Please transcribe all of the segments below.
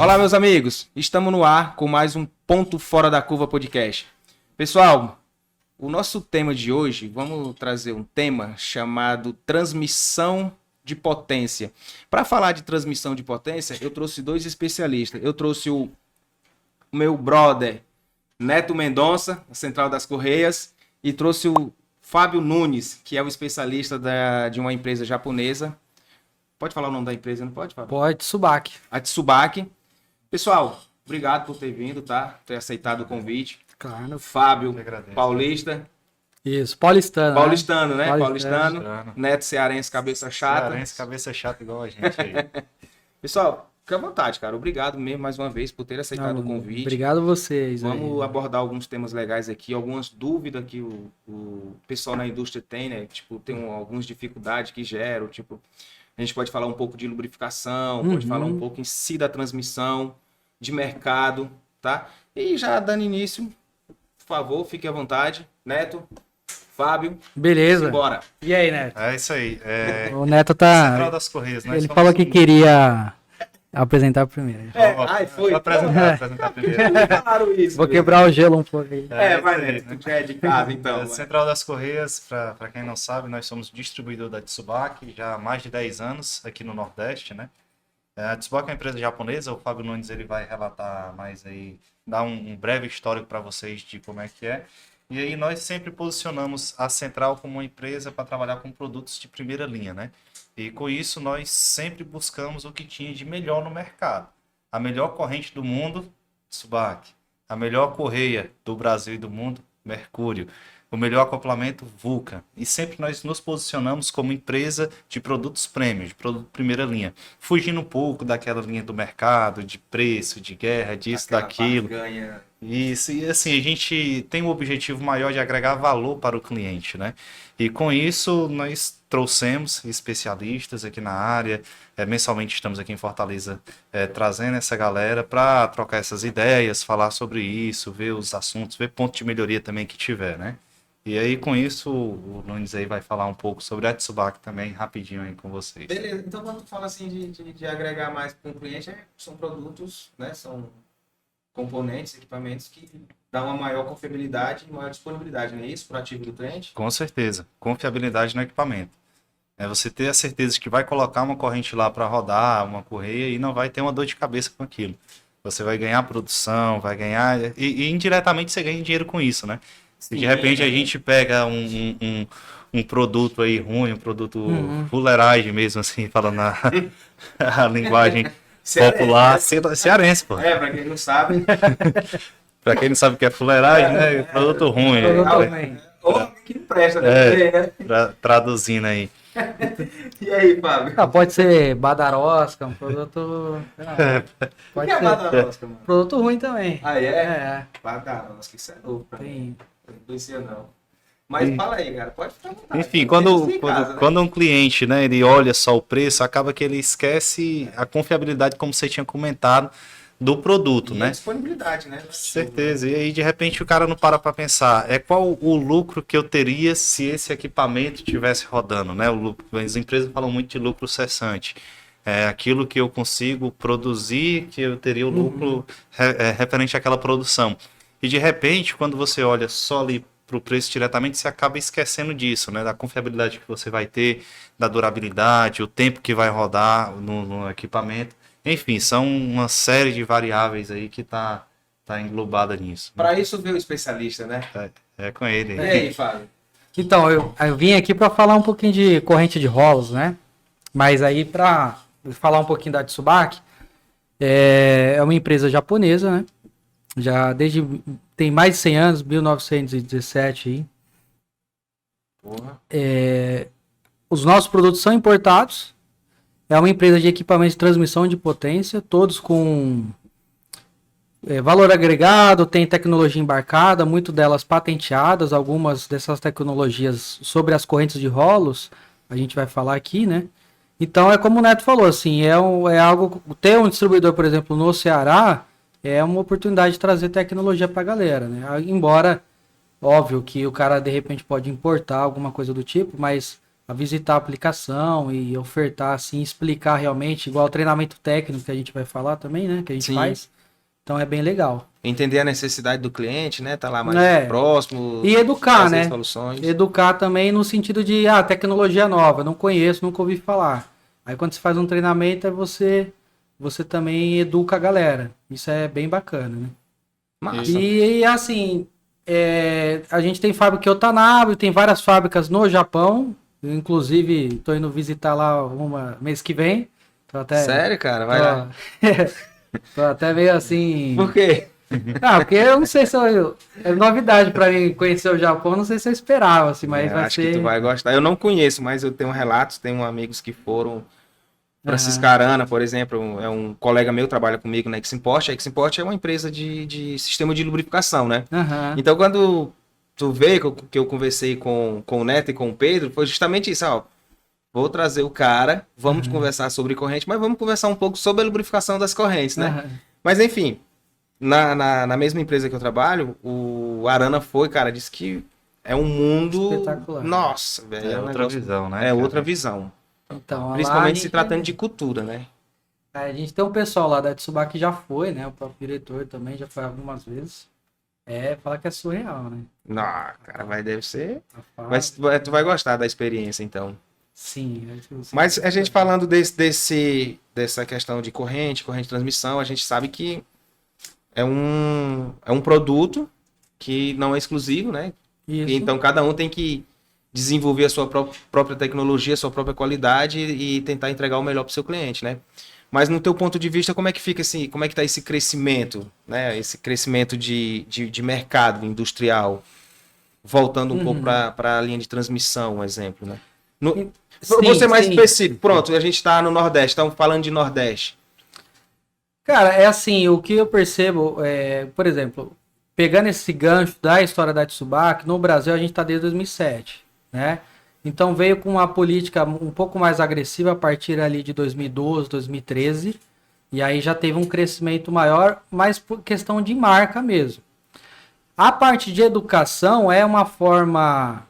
Olá, meus amigos. Estamos no ar com mais um Ponto Fora da Curva podcast. Pessoal, o nosso tema de hoje, vamos trazer um tema chamado transmissão de potência. Para falar de transmissão de potência, eu trouxe dois especialistas. Eu trouxe o meu brother Neto Mendonça, da Central das Correias, e trouxe o Fábio Nunes, que é o especialista de uma empresa japonesa. Pode falar o nome da empresa, não pode, Fábio? Pode, Tsubaki. A Tsubaki. Pessoal, obrigado por ter vindo, tá? Ter aceitado o convite. Claro. Fábio, paulista. Isso, paulistano. Paulistano, né? Paulistano. Neto cearense, cabeça chata. Cearense, cabeça chata igual a gente aí. Pessoal, fica à vontade, cara. Obrigado mesmo mais uma vez por ter aceitado o convite. Obrigado a vocês. Vamos abordar alguns temas legais aqui, algumas dúvidas que o pessoal na indústria tem, né? Tipo, tem algumas dificuldades que geram, tipo... A gente pode falar um pouco de lubrificação, pode falar um pouco em si da transmissão, de mercado, tá? E já dando início, por favor, fique à vontade. Neto, Fábio. Beleza. Bora. E aí, Neto? É isso aí. O Neto tá... Central das Correias, né? Ele falou que queria apresentar primeiro. Foi. Apresentar primeiro. Claro isso. Vou quebrar o gelo um pouco aí. Vai, Neto. Tu já é de casa, então. Central das Correias, para quem não sabe, nós somos distribuidor da Tsubaki já há mais de 10 anos aqui no Nordeste, né? A Tsubaki é uma empresa japonesa, o Fábio Nunes ele vai relatar mais aí, dar um breve histórico para vocês de como é que é. E aí nós sempre posicionamos a Central como uma empresa para trabalhar com produtos de primeira linha, né? E com isso nós sempre buscamos o que tinha de melhor no mercado. A melhor corrente do mundo, Tsubaki. A melhor correia do Brasil e do mundo, Mercúrio. O melhor acoplamento, Vulcan. E sempre nós nos posicionamos como empresa de produtos premium, de produto de primeira linha. Fugindo um pouco daquela linha do mercado, de preço, de guerra, disso, aquela daquilo. Barganha. Isso, e assim, a gente tem o objetivo maior de agregar valor para o cliente, né? E com isso, nós trouxemos especialistas aqui na área, mensalmente estamos aqui em Fortaleza trazendo essa galera para trocar essas ideias, falar sobre isso, ver os assuntos, ver ponto de melhoria também que tiver, né? E aí, com isso, o Nunes aí vai falar um pouco sobre a Tsubaki também, rapidinho aí com vocês. Beleza, então quando tu fala assim de agregar mais para o cliente, são produtos, né? São componentes, equipamentos que dão uma maior confiabilidade e maior disponibilidade, não é isso? Para o ativo do cliente? Com certeza, confiabilidade no equipamento. É você ter a certeza de que vai colocar uma corrente lá para rodar, uma correia, e não vai ter uma dor de cabeça com aquilo. Você vai ganhar produção, vai ganhar... E indiretamente você ganha dinheiro com isso, né? Sim, de repente a gente pega um produto aí ruim, um produto fuleiragem mesmo, assim, falando a linguagem popular. Cearense, pô. Pra quem não sabe. Pra quem não sabe o que é fuleiragem, né? Produto ruim. Ou que presta, né? Traduzindo aí. E aí, Fábio? Pode ser badarosca, um produto... O que é badarosca, mano? Produto ruim também. Ah, é? Badarosca, isso é novo pra mim. Não conhecia, não. Mas fala aí, cara, pode ficar à vontade. Enfim, quando um cliente, né, ele olha só o preço, acaba que ele esquece a confiabilidade, como você tinha comentado, do produto, né? A disponibilidade, né? Certeza. E aí, de repente, o cara não para pensar, qual o lucro que eu teria se esse equipamento estivesse rodando, né? As empresas falam muito de lucro cessante. É aquilo que eu consigo produzir, que eu teria o lucro referente àquela produção. E, de repente, quando você olha só ali para o preço diretamente, você acaba esquecendo disso, né? Da confiabilidade que você vai ter, da durabilidade, o tempo que vai rodar no equipamento. Enfim, são uma série de variáveis aí que tá englobada nisso. Para isso veio o especialista, né? É com ele. E aí, Fábio? Então, eu vim aqui para falar um pouquinho de corrente de rolos, né? Mas aí, para falar um pouquinho da Tsubaki, é uma empresa japonesa, né? Já tem mais de 100 anos, 1917 aí. Porra. Os nossos produtos são importados. É uma empresa de equipamentos de transmissão de potência, todos com valor agregado, tem tecnologia embarcada, muito delas patenteadas, algumas dessas tecnologias sobre as correntes de rolos, a gente vai falar aqui, né? Então é como o Neto falou, assim, é algo, ter um distribuidor, por exemplo, no Ceará, é uma oportunidade de trazer tecnologia para a galera, né? Embora, óbvio que o cara de repente pode importar alguma coisa do tipo, mas a visitar a aplicação e ofertar, assim, explicar realmente, igual o treinamento técnico que a gente vai falar também, né? Que a gente Sim. faz. Então é bem legal. Entender a necessidade do cliente, né? Tá lá mais É. próximo. E educar, trazer né? soluções. Educar também no sentido de, tecnologia nova, não conheço, nunca ouvi falar. Aí quando você faz um treinamento, você também educa a galera. Isso é bem bacana, né? Massa. E assim, a gente tem fábrica em Otanabe, tem várias fábricas no Japão. Eu, inclusive, tô indo visitar lá uma mês que vem. Tô até, Sério, cara? Vai lá. tô até meio assim. Por quê? Porque eu não sei se é novidade pra mim conhecer o Japão, não sei se eu esperava, assim, mas Eu vai acho ser. que tu vai gostar. Eu não conheço, mas eu tenho relatos, tenho amigos que foram. Francisco Aham. Arana, por exemplo, é um colega meu, trabalha comigo na Eximport. A Eximport é uma empresa de sistema de lubrificação, né? Aham. Então, quando tu vê que eu conversei com o Neto e com o Pedro, foi justamente isso, ó. Vou trazer o cara, vamos conversar sobre corrente, mas vamos conversar um pouco sobre a lubrificação das correntes, né? Aham. Mas, enfim, na mesma empresa que eu trabalho, o Arana foi, cara, disse que é um mundo... Espetacular. Nossa, velho. É um outra negócio- visão, né, É cara? outra visão. Então, lá Principalmente a se gente- tratando de cultura, né? A gente tem um pessoal lá da Tsubaki que já foi, né? O próprio diretor também já foi algumas vezes. Fala que é surreal, né? Não, cara, deve ser. A Mas fábrica. tu vai gostar da experiência, então. Sim. Mas a gente falando dessa questão de corrente de transmissão, a gente sabe que é um produto que não é exclusivo, né? Isso. Então cada um tem que desenvolver a sua própria tecnologia, a sua própria qualidade e tentar entregar o melhor para o seu cliente, né? Mas no teu ponto de vista, como é que fica assim, como é que está esse crescimento, né? Esse crescimento de mercado industrial, voltando um pouco para a linha de transmissão, um exemplo, né? Vou ser mais específico. Pronto, a gente está no Nordeste, estamos falando de Nordeste. Cara, é assim, o que eu percebo, por exemplo, pegando esse gancho da história da Tsubaki, no Brasil a gente está desde 2007, né? Então veio com uma política um pouco mais agressiva a partir ali de 2012, 2013, e aí já teve um crescimento maior, mas por questão de marca mesmo. A parte de educação é uma forma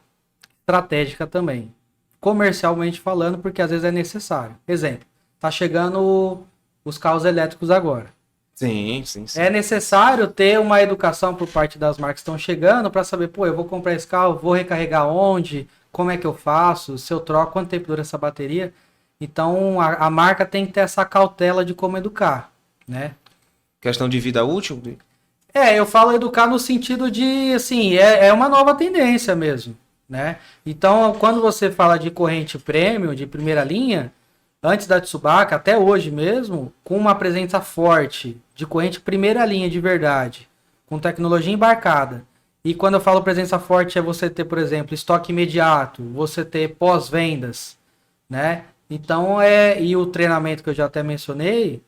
estratégica também, comercialmente falando, porque às vezes é necessário. Exemplo, tá chegando os carros elétricos agora. Sim. É necessário ter uma educação por parte das marcas que estão chegando para saber, pô, eu vou comprar esse carro, vou recarregar onde, como é que eu faço, se eu troco, quanto tempo dura essa bateria. Então a marca tem que ter essa cautela de como educar, né? Questão de vida útil? Eu falo educar no sentido de, assim, é uma nova tendência mesmo, né? Então, quando você fala de corrente premium, de primeira linha, antes da Tsubaki, até hoje mesmo, com uma presença forte de corrente primeira linha de verdade, com tecnologia embarcada. E quando eu falo presença forte, é você ter, por exemplo, estoque imediato, você ter pós-vendas, né? Então, e o treinamento que eu já até mencionei...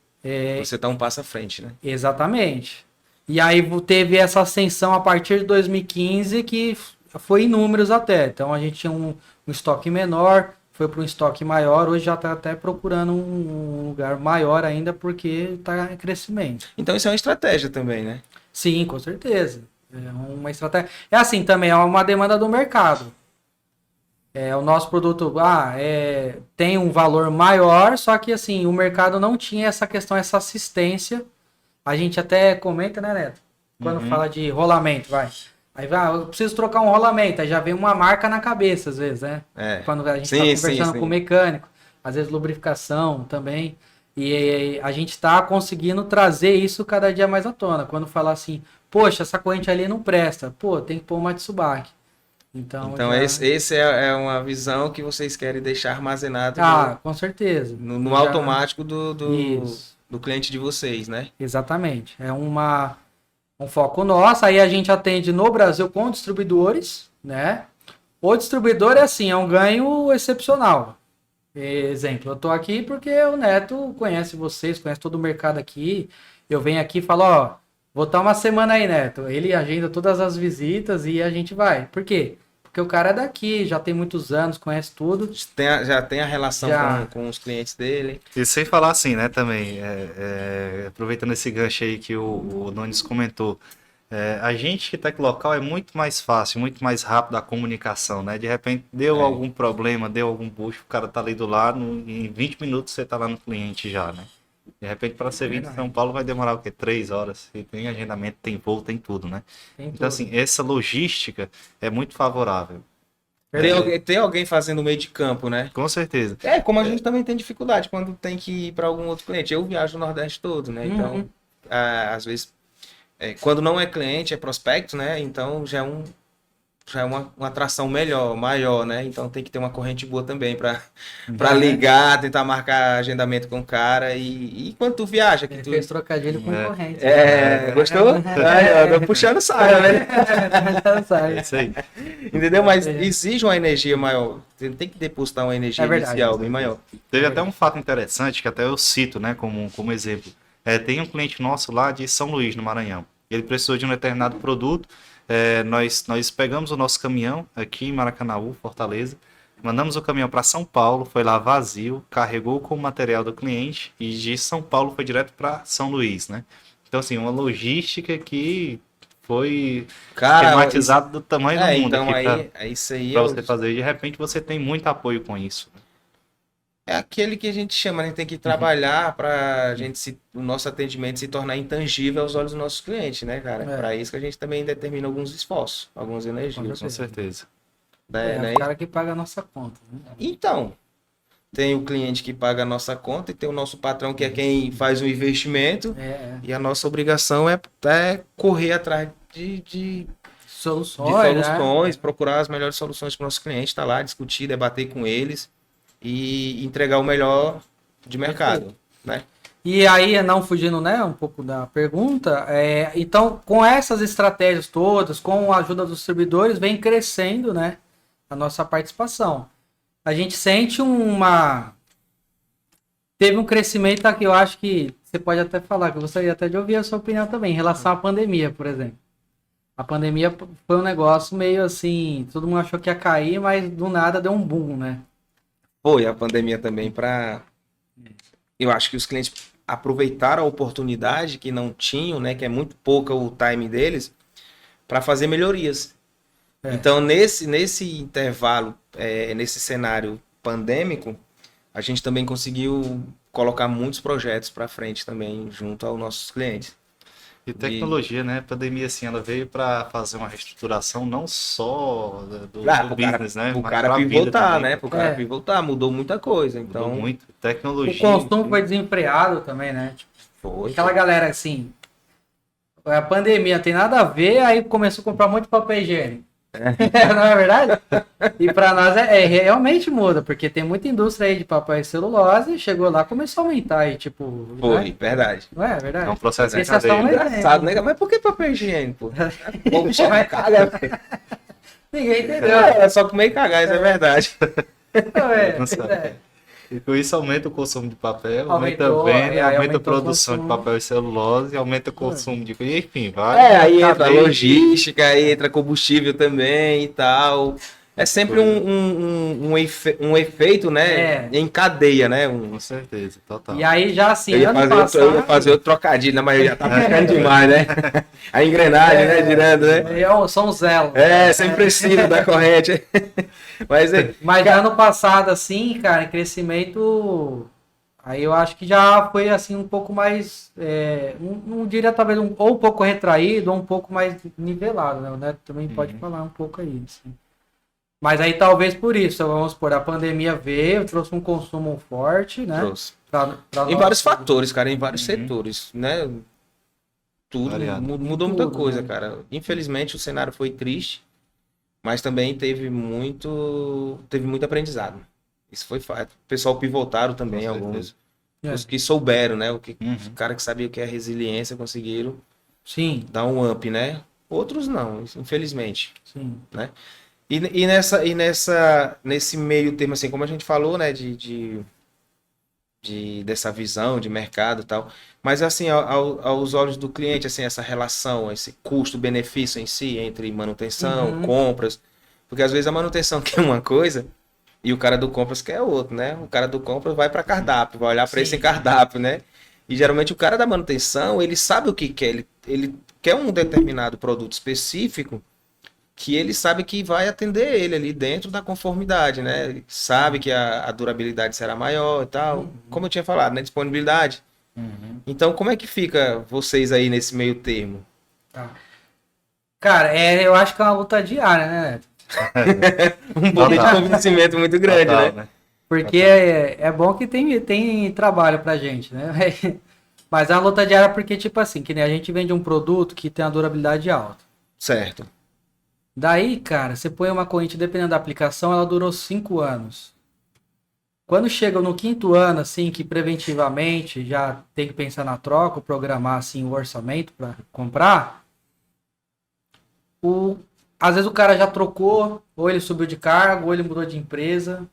Você tá um passo à frente, né? Exatamente. E aí teve essa ascensão a partir de 2015, que foi em números até. Então a gente tinha um estoque menor, foi para um estoque maior, hoje já está até procurando um lugar maior ainda, porque está em crescimento. Então isso é uma estratégia também, né? Sim, com certeza. É uma estratégia. É assim também, é uma demanda do mercado. O nosso produto tem um valor maior, só que assim, o mercado não tinha essa questão, essa assistência. A gente até comenta, né, Neto? Quando fala de rolamento, vai. Aí eu preciso trocar um rolamento, aí já vem uma marca na cabeça, às vezes, né? Quando a gente está conversando com o mecânico, às vezes lubrificação também. E a gente está conseguindo trazer isso cada dia mais à tona. Quando fala assim, poxa, essa corrente ali não presta, pô, tem que pôr uma Tsubaki. Então esse é uma visão que vocês querem deixar armazenado com certeza. no automático do cliente de vocês, né? Exatamente. É um foco nosso. Aí a gente atende no Brasil com distribuidores, né? O distribuidor é um ganho excepcional. Exemplo, eu tô aqui porque o Neto conhece vocês, conhece todo o mercado aqui. Eu venho aqui e falo, vou estar uma semana aí, Neto. Ele agenda todas as visitas e a gente vai. Por quê? Porque o cara é daqui, já tem muitos anos, conhece tudo. Já tem a relação com os clientes dele. E sem falar assim, né, também, aproveitando esse gancho aí que o Nunes comentou, A gente que está aqui local é muito mais fácil, muito mais rápido a comunicação, né? De repente deu algum problema, deu algum bucho, o cara tá ali do lado, em 20 minutos você tá lá no cliente já, né? De repente para você vir de São Paulo vai demorar o quê? 3 horas. E tem agendamento, tem voo, tem tudo, né? Então assim, essa logística é muito favorável. Tem alguém fazendo o meio de campo, né? Com certeza. Como a gente também tem dificuldade quando tem que ir para algum outro cliente. Eu viajo no Nordeste todo, né? Então, às vezes, quando não é cliente, é prospecto, né? Então já é uma atração maior, né? Então tem que ter uma corrente boa também para ligar, tentar marcar agendamento com o cara. E quando tu viaja, que tu fez trocadilho com corrente. Gostou? Eu tô puxando saia, né? É isso aí. Entendeu? Mas exige uma energia maior. Você tem que depositar uma energia inicial bem maior. Teve até um fato interessante que até eu cito, né, como exemplo. Tem um cliente nosso lá de São Luís, no Maranhão. Ele precisou de um determinado produto. Nós pegamos o nosso caminhão aqui em Maracanaú, Fortaleza, mandamos o caminhão para São Paulo, foi lá vazio, carregou com o material do cliente e de São Paulo foi direto para São Luís, né? Então, assim, uma logística que foi esquematizada do tamanho do mundo. Então, para você fazer. E de repente você tem muito apoio com isso. É aquele que a gente chama, né? Tem que trabalhar para o nosso atendimento se tornar intangível aos olhos dos nossos clientes, né, cara? Para isso que a gente também determina alguns esforços, algumas energias. Com certeza. É o cara que paga a nossa conta. Né? Então, tem o cliente que paga a nossa conta e tem o nosso patrão que é quem faz o investimento. E a nossa obrigação é correr atrás de soluções, procurar as melhores soluções para o nosso cliente, estar lá, discutir, debater com eles e entregar o melhor de mercado, né? E aí, não fugindo, né, um pouco da pergunta, então, com essas estratégias todas, com a ajuda dos distribuidores, vem crescendo, né, a nossa participação. A gente sente teve um crescimento aqui, eu acho que você pode até falar, que eu gostaria até de ouvir a sua opinião também, em relação à pandemia, por exemplo. A pandemia foi um negócio meio assim, todo mundo achou que ia cair, mas do nada deu um boom, né? Foi a pandemia também eu acho que os clientes aproveitaram a oportunidade que não tinham, né, que é muito pouca o time deles, para fazer melhorias. Então, nesse intervalo, nesse cenário pandêmico, a gente também conseguiu colocar muitos projetos para frente também, junto aos nossos clientes. E tecnologia, né? A pandemia, assim, ela veio para fazer uma reestruturação não só do business, né? O cara pivotar, né? O cara pivotar, mudou muita coisa. Então, mudou muito. Tecnologia. O consumo foi desempreado também, né? Tipo, aquela galera assim, a pandemia tem nada a ver, aí começou a comprar muito papel higiênico. Não é verdade? E para nós realmente muda, porque tem muita indústria aí de papel e celulose, chegou lá, começou a aumentar e tipo... Foi, né? Verdade. Não é verdade? É um processo Esse é só um engraçado, né? Mas por que papel higiênico? O povo só vai cagar. Ninguém entendeu. É só comer e cagar, isso é verdade. E com isso aumenta o consumo de papel, aumenta a venda, aumenta a produção de papel e celulose, aumenta o consumo de... Enfim, vai... aí entra logística, aí entra combustível também e tal. É sempre um efeito, né? Em cadeia, né? Com certeza, total. E aí já assim, eu ia fazer outro trocadilho, né? Mas eu já tava ficando demais, né? A engrenagem, né? Girando, né? São os elos. Sempre preciso da corrente. Mas já ano passado, assim, cara, em crescimento... Aí eu acho que já foi, assim, um pouco mais... não diria, talvez, ou um pouco retraído, ou um pouco mais nivelado, né? O Neto também pode falar um pouco aí, assim. Mas aí talvez por isso, vamos supor, a pandemia veio, trouxe um consumo forte, né? Trouxe. Em vários fatores, cara, em vários setores, né? Tudo, mudou muita coisa, né? Cara. Infelizmente o cenário foi triste, mas também teve muito aprendizado. Isso foi fato. O pessoal pivotaram também, alguns. Os que souberam, né? Os caras que sabiam o que é resiliência conseguiram dar um up, né? Outros não, infelizmente. Sim. Né? E nesse meio termo, assim, como a gente falou, né, dessa visão de mercado e tal, mas assim, aos olhos do cliente, assim, essa relação, esse custo-benefício em si, entre manutenção, compras, porque às vezes a manutenção quer uma coisa e o cara do compras quer outra, né? O cara do compras vai para cardápio, vai olhar preço em cardápio, né? E geralmente o cara da manutenção, ele sabe o que quer. Ele quer um determinado produto específico que ele sabe que vai atender ele ali dentro da conformidade, né? Ele sabe que a durabilidade será maior e tal. Como eu tinha falado, né? Disponibilidade. Então, como é que fica vocês aí nesse meio termo? Tá. Cara, eu acho que é uma luta diária, né? Um poder de convencimento muito grande, Total, né? Porque é bom que tem trabalho pra gente, né? Mas é uma luta diária porque, tipo assim, que nem a gente vende um produto que tem uma durabilidade alta. Certo. Daí, cara, você põe uma corrente, dependendo da aplicação, ela durou 5 anos. Quando chega no 5º ano, assim, que preventivamente já tem que pensar na troca, programar, assim, o orçamento para comprar, às vezes o cara já trocou, ou ele subiu de cargo, ou ele mudou de empresa.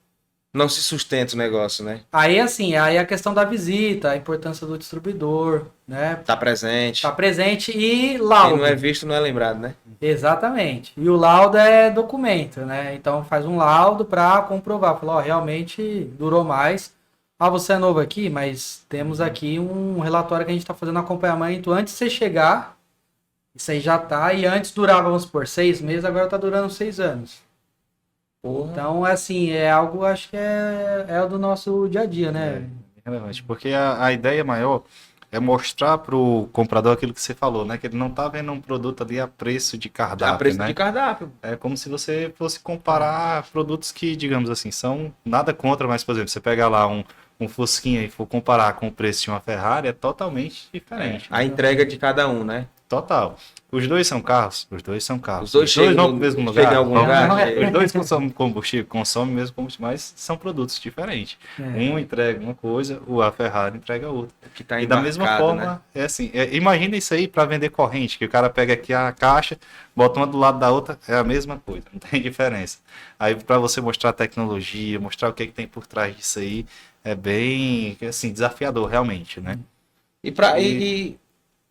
Não se sustenta o negócio, né? Aí, assim, aí a questão da visita, a importância do distribuidor, né? Tá presente. Tá presente e laudo. Quem não é visto não é lembrado, né? Exatamente. E o laudo é documento, né? Então faz um laudo para comprovar. Falar, ó, realmente durou mais. Ah, você é novo aqui, mas temos aqui um relatório que a gente está fazendo acompanhamento antes de você chegar. Isso aí já tá. E antes durava, vamos supor, 6 meses, agora tá durando 6 anos. Porra. Então, assim, é algo, acho que é do nosso dia a dia, né? É relevante, porque a ideia maior é mostrar para o comprador aquilo que você falou, né? Que ele não está vendo um produto ali a preço de cardápio, A preço né? de cardápio. É como se você fosse comparar produtos que, digamos assim, são nada contra, mas, por exemplo, você pega lá um Fusquinha e for comparar com o preço de uma Ferrari, é totalmente diferente. A entrega de cada um, né? Total. Os dois são carros? Os dois são carros. Os dois chegam vão no- pro mesmo chegam lugar? em algum Vão. lugar? Os dois consomem combustível, consomem o mesmo combustível, mas são produtos diferentes. É. Um entrega uma coisa, a Ferrari entrega outra. Que tá E da mesma embarcado, forma, né? é assim, imagina isso aí para vender corrente, que o cara pega aqui a caixa, bota uma do lado da outra, é a mesma coisa, não tem diferença. Aí para você mostrar a tecnologia, mostrar o que, é que tem por trás disso aí, é bem, assim, desafiador realmente, né? E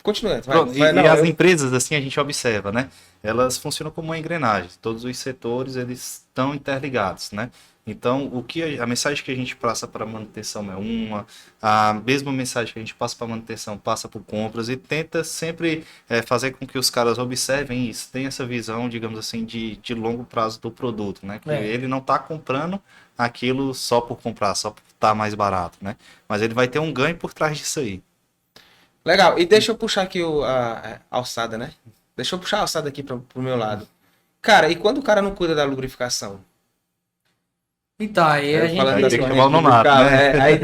continua. Pronto, Vai, e não, as eu- empresas, assim, a gente observa, né? Elas funcionam como uma engrenagem. Todos os setores, eles estão interligados, né? Então, a mensagem que a gente passa para manutenção é uma, a mesma mensagem que a gente passa para manutenção passa por compras e tenta sempre fazer com que os caras observem isso, tenham essa visão, digamos assim, de longo prazo do produto, né? Que ele não está comprando aquilo só por comprar, só por estar mais barato, né? Mas ele vai ter um ganho por trás disso aí. Legal. E deixa eu puxar aqui a alçada, né? Deixa eu puxar a alçada aqui pro meu lado. Cara, e quando o cara não cuida da lubrificação? Então, aí a gente... Falando Aí da tem que corrente chamar o Nonato, lubrificada, né? aí,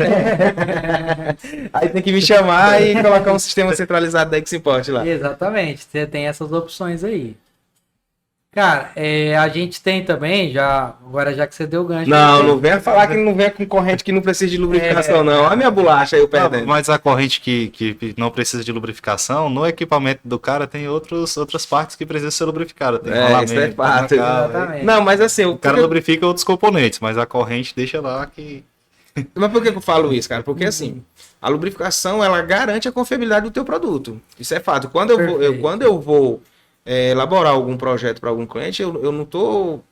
aí tem que me chamar e colocar um sistema centralizado da X-Import lá. Exatamente, você tem essas opções aí. Cara, a gente tem também, agora já que você deu o gancho... Não venha falar que não venha com corrente que não precisa de lubrificação, não. Olha a minha bolacha aí, eu perdendo. Mas a corrente que não precisa de lubrificação, no equipamento do cara tem outras partes que precisam ser lubrificadas. Tem rolamento, isso é fato. tem uma cava, Exatamente. Não, mas assim... o cara lubrifica outros componentes, mas a corrente deixa lá que... Mas por que eu falo isso, cara? Porque assim, a lubrificação, ela garante a confiabilidade do teu produto. Isso é fato. Quando eu vou elaborar algum projeto para algum cliente, eu não estou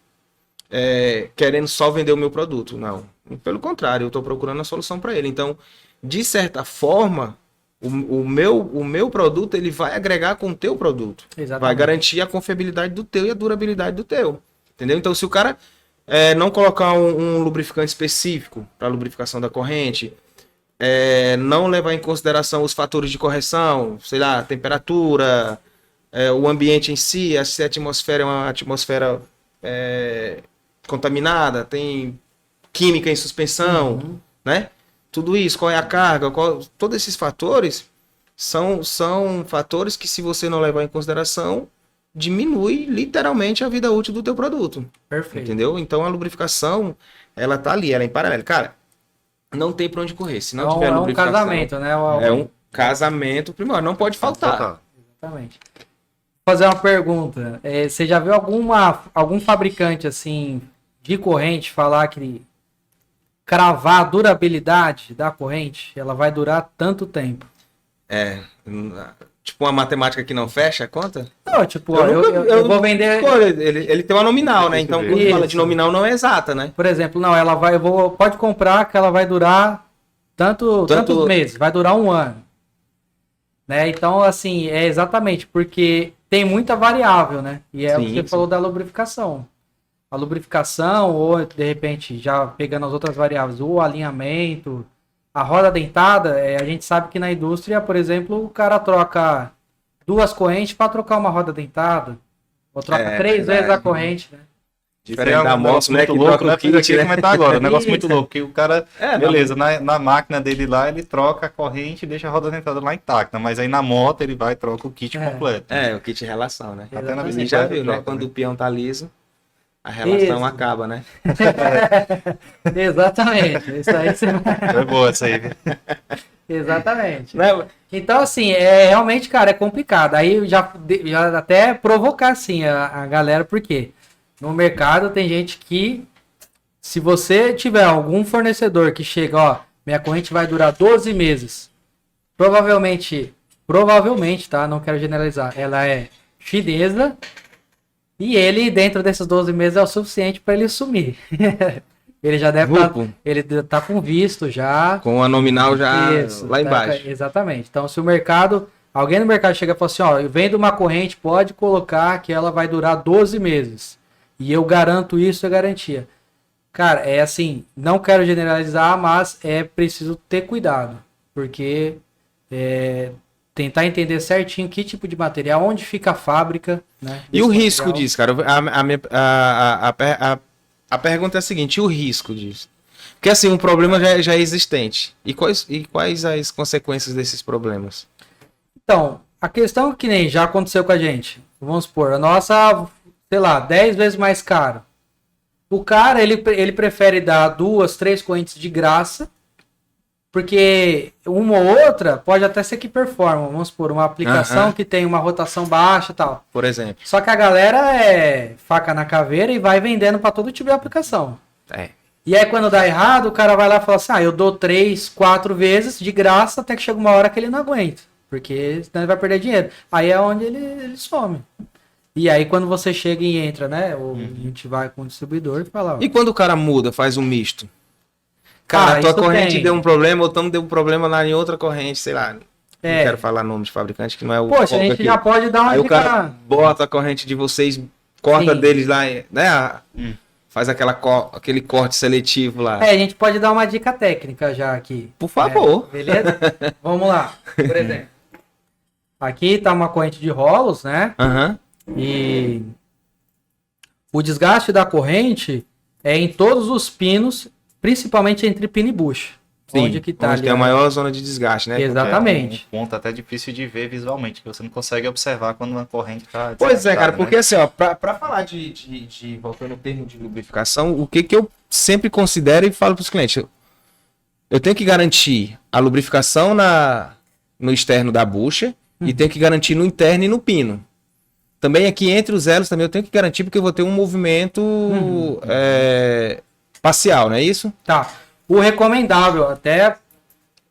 querendo só vender o meu produto, não. Pelo contrário, eu estou procurando a solução para ele. Então, de certa forma, o meu produto ele vai agregar com o teu produto. Exatamente. Vai garantir a confiabilidade do teu e a durabilidade do teu. Entendeu? Então, se o cara não colocar um lubrificante específico para a lubrificação da corrente, não levar em consideração os fatores de correção, sei lá, temperatura, o ambiente em si, se a atmosfera é uma atmosfera contaminada, tem química em suspensão, né? Tudo isso, qual é a carga, todos esses fatores são fatores que, se você não levar em consideração, diminui literalmente a vida útil do teu produto. Perfeito. Entendeu? Então a lubrificação, ela tá ali, ela é em paralelo. Cara, não tem pra onde correr. Se não tiver lubrificação... É um casamento, né? É um casamento primário, não pode faltar. Exatamente. Vou fazer uma pergunta. Você já viu algum fabricante assim de corrente falar que cravar a durabilidade da corrente, ela vai durar tanto tempo? Tipo uma matemática que não fecha a conta? Não, tipo, eu vou vender... Pô, ele tem uma nominal, né? Então, quando fala de nominal, não é exata, né? Por exemplo, não, pode comprar que ela vai durar tantos meses, vai durar 1 ano. né? Então, assim, é exatamente porque tem muita variável, né? E é o que Sim, você sim. falou da lubrificação. A lubrificação, ou de repente, já pegando as outras variáveis, o alinhamento, a roda dentada, a gente sabe que na indústria, por exemplo, o cara troca 2 correntes para trocar uma roda dentada, ou troca É 3 vezes a verdade. corrente, né? Diferente da Um moto, negócio né? muito Que louco, troca o né? Porque kit, eu ia né? comentar agora, um negócio muito Isso. louco, que o cara, É, beleza, na máquina dele lá, ele troca a corrente e deixa a roda dentada lá intacta, mas aí na moto ele vai e troca o kit É. completo. É, o kit de relação, né? Até na Exatamente. Você já bicicleta viu, né? troca, Quando né? o peão tá liso, a relação Isso. acaba, né? Exatamente. Isso aí você... Foi boa essa aí, viu? Exatamente. Né? Então, assim, realmente, cara, é complicado. Aí já até provocar, assim, a galera, porque no mercado tem gente que, se você tiver algum fornecedor que chega, ó, minha corrente vai durar 12 meses, provavelmente, tá? Não quero generalizar. Ela é chinesa e ele, dentro desses 12 meses, é o suficiente para ele sumir. Ele já deve estar. Vulco. Ele tá com visto já. Com a nominal já Isso, lá embaixo. exatamente. Então, se o mercado, alguém no mercado chega e fala assim, ó, eu vendo uma corrente, pode colocar que ela vai durar 12 meses. E eu garanto isso, é garantia. Cara, é assim, não quero generalizar, mas é preciso ter cuidado. Porque tentar entender certinho que tipo de material, onde fica a fábrica, né? E o desse risco material. disso, cara? A pergunta é a seguinte: e o risco disso? Porque assim, um problema já é existente. E quais as consequências desses problemas? Então, a questão é que nem já aconteceu com a gente. Vamos supor, a nossa, sei lá, 10 vezes mais caro. O cara, ele prefere dar 2, 3 correntes de graça, porque uma ou outra pode até ser que performa. Vamos supor, uma aplicação que tem uma rotação baixa e tal. Por exemplo. Só que a galera é faca na caveira e vai vendendo para todo tipo de aplicação. É. E aí quando dá errado, o cara vai lá e fala assim, eu dou 3, 4 vezes de graça até que chega uma hora que ele não aguenta. Porque senão ele vai perder dinheiro. Aí é onde ele some. E aí quando você chega e entra, né? A gente vai com o distribuidor e fala... E quando o cara muda, faz um misto? Cara, a tua isso corrente tem. deu um problema, ou então deu um problema lá em outra corrente, sei lá. Não quero falar nome de fabricante, que não é o Poxa, a foco gente aqui. já pode dar uma Aí o dica... cara bota a corrente de vocês, corta Sim. deles lá, né? Faz aquele corte seletivo lá. a gente pode dar uma dica técnica já aqui. Por favor. Beleza? Vamos lá. Por exemplo. Aqui tá uma corrente de rolos, né? Aham. E o desgaste da corrente é em todos os pinos, principalmente entre pino e bucha. Sim, Onde que tá ali, tem a né? maior zona de desgaste, né? Exatamente. É um ponto até difícil de ver visualmente, que você não consegue observar quando uma corrente está Pois é, cara, porque assim, ó, pra falar voltando ao termo de lubrificação, o que eu sempre considero e falo pros clientes, eu tenho que garantir a lubrificação no externo da bucha e tenho que garantir no interno e no pino. Também aqui entre os elos também eu tenho que garantir porque eu vou ter um movimento parcial, não é isso? Tá. O recomendável, até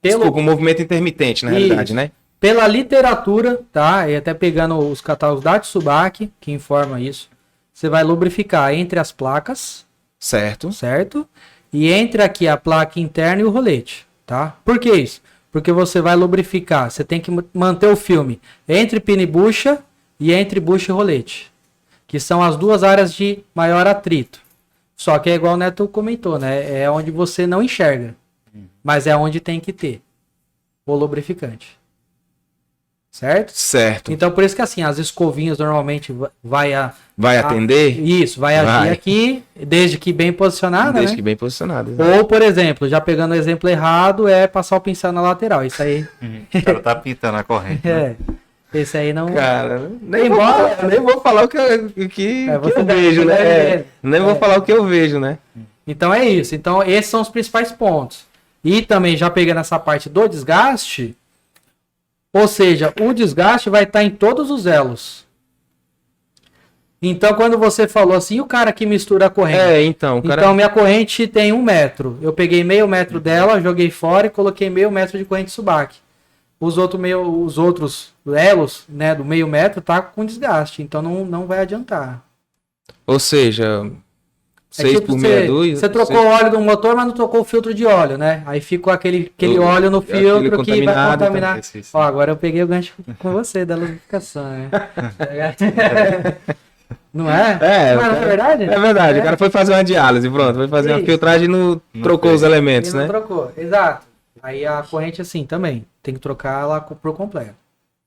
Desculpa, um movimento intermitente, na realidade, né? pela literatura, tá? E até pegando os catálogos da Tsubaki, que informa isso, você vai lubrificar entre as placas, Certo. certo? E entre aqui a placa interna e o rolete, tá? Por que isso? Porque você vai lubrificar, você tem que manter o filme entre pino e bucha e entre bucha e rolete, que são as duas áreas de maior atrito. Só que é igual o Neto comentou, né? É onde você não enxerga, mas é onde tem que ter o lubrificante. Certo? Certo. Então, por isso que assim, as escovinhas normalmente vai atender? Isso, vai agir aqui, desde que bem posicionada, Desde né? que bem posicionado. Ou, por exemplo, já pegando o exemplo errado, é passar o pincel na lateral. Isso aí. O cara tá pintando a corrente. Né? Esse aí não. Cara, nem Embora- vou falar o que você eu deve- vejo, né? deve- Nem vou falar o que eu vejo, né? Então é isso. Então, esses são os principais pontos. E também, já pegando essa parte do desgaste, ou seja, o desgaste vai estar em todos os elos. Então, quando você falou assim, o cara que mistura a corrente. Então, o cara... Então, minha corrente tem 1 metro. Eu peguei meio metro dela, joguei fora e coloquei meio metro de corrente Tsubaki. Os outros elos, né, do meio metro, tá com desgaste. Então, não vai adiantar. Ou seja, 6 por meia dúzia. Você trocou o óleo do motor, mas não trocou o filtro de óleo, né? Aí ficou aquele óleo no filtro que vai contaminar. Ó, agora eu peguei o gancho com você da lubrificação, né? Não é? Não é verdade? É verdade. O cara foi fazer uma diálise, pronto. Foi fazer uma filtragem e não trocou os elementos, né? Não trocou, exato. Aí a corrente assim também. Tem que trocar ela por completo.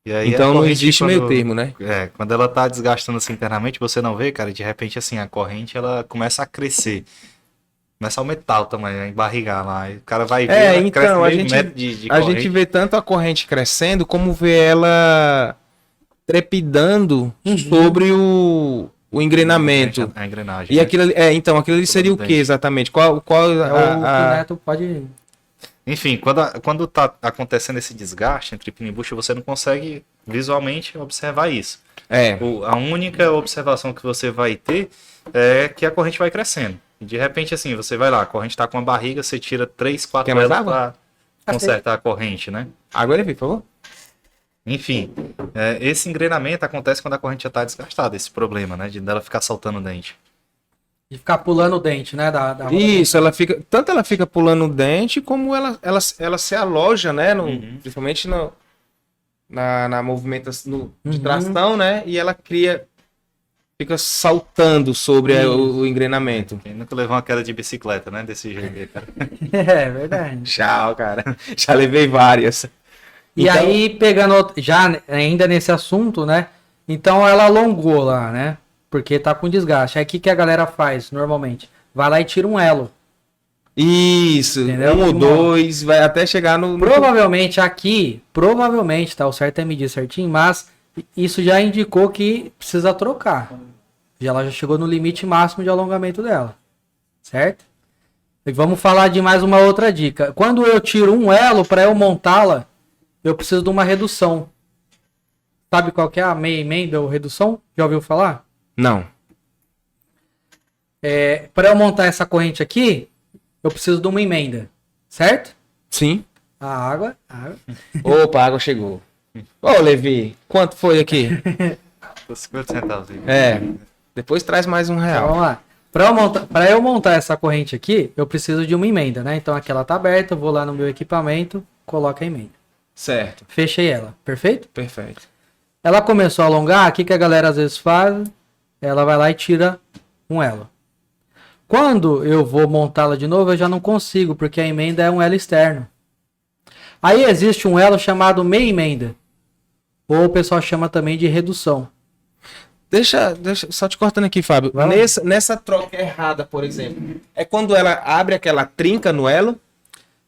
E aí então não existe meio termo, né? Quando ela tá desgastando assim internamente, você não vê, cara, de repente assim, a corrente ela começa a crescer. Começa a aumentar o tamanho, a embarrigar lá. E o cara vai ver, então, a gente vê tanto a corrente crescendo, como vê ela trepidando sobre o engrenamento. A engrenagem. E aquilo ali, então, aquilo ali seria o que exatamente? Qual o que o Neto pode... Enfim, quando tá acontecendo esse desgaste entre pino e bucha, você não consegue visualmente observar isso. A única observação que você vai ter é que a corrente vai crescendo. E de repente, assim, você vai lá, a corrente tá com uma barriga, você tira 3, 4 delas pra consertar a corrente, né? Água, por favor. Enfim, esse engrenamento acontece quando a corrente já tá desgastada, esse problema, né? Dela ficar soltando o dente. De ficar pulando o dente, né? Isso, ela fica pulando o dente, como ela se aloja, né? Principalmente na movimentação de tração, né? E ela fica saltando sobre o engrenamento. Quem nunca levou uma queda de bicicleta, né? Desse jeito aí, cara. É verdade. Tchau, cara. Já levei várias. E aí, pegando já ainda nesse assunto, né? Então ela alongou lá, né? Porque tá com desgaste. Aí o que a galera faz normalmente? Vai lá e tira um elo. Isso, entendeu? 1 ou 2, vai até chegar no... Provavelmente, tá? O certo é medir certinho, mas isso já indicou que precisa trocar. Ela já chegou no limite máximo de alongamento dela. Certo? E vamos falar de mais uma outra dica. Quando eu tiro um elo, para eu montá-la, eu preciso de uma redução. Sabe qual que é a meia emenda ou redução? Já ouviu falar? Não. Para eu montar essa corrente aqui, eu preciso de uma emenda. Certo? Sim. A água. Opa, a água chegou. Ô, Levi, quanto foi aqui? 50 centavos. Depois traz mais R$1. Então, vamos lá. Para eu montar essa corrente aqui, eu preciso de uma emenda, né? Então aqui ela tá aberta, eu vou lá no meu equipamento, coloco a emenda. Certo. Fechei ela. Perfeito? Perfeito. Ela começou a alongar, o que a galera às vezes faz? Ela vai lá e tira um elo. Quando eu vou montá-la de novo, eu já não consigo, porque a emenda é um elo externo. Aí existe um elo chamado meia emenda. Ou o pessoal chama também de redução. Deixa só te cortando aqui, Fábio. Nessa troca errada, por exemplo, é quando ela abre aquela trinca no elo?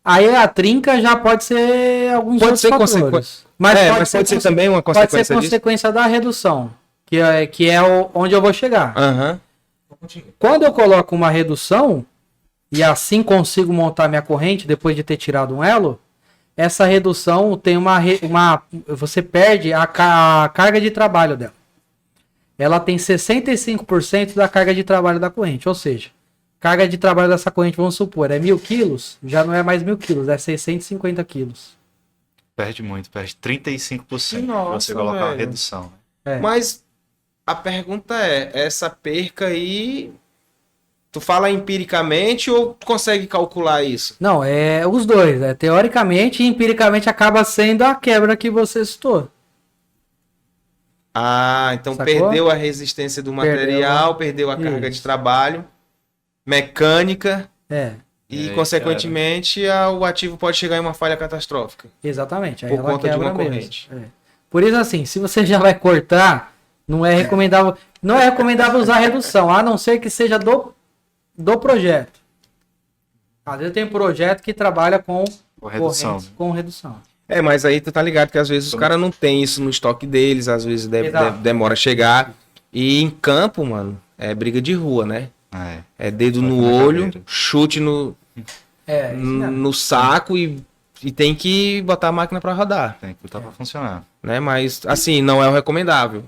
Aí a trinca já pode ser alguns outros fatores. Mas pode ser também uma consequência disso? Pode ser consequência da redução, que é onde eu vou chegar. Quando eu coloco uma redução, e assim consigo montar minha corrente depois de ter tirado um elo, essa redução tem você perde a carga de trabalho dela. Ela tem 65% da carga de trabalho da corrente, ou seja, carga de trabalho dessa corrente, vamos supor, é 1.000 quilos, já não é mais 1.000 quilos, é 650 quilos. Perde muito, perde 35%. Nossa, você colocar uma redução. Mas a pergunta essa perca aí, tu fala empiricamente ou tu consegue calcular isso? Não, é os dois. Teoricamente e empiricamente acaba sendo a quebra que você citou. Então sacou? Perdeu a resistência do material, perdeu a carga de trabalho, mecânica, e consequentemente o ativo pode chegar em uma falha catastrófica. Exatamente. Aí por conta de uma corrente. Por isso, assim, se você já vai cortar, não é recomendável usar redução, a não ser que seja do projeto. Às vezes tem projeto que trabalha com redução. Mas aí tu tá ligado que às vezes os caras não tem isso no estoque deles, às vezes demora a chegar. E em campo, mano, é briga de rua, né? É dedo no olho, chute no saco e tem que botar a máquina pra rodar. Tem que botar pra funcionar. Né? Mas, assim, não é o recomendável.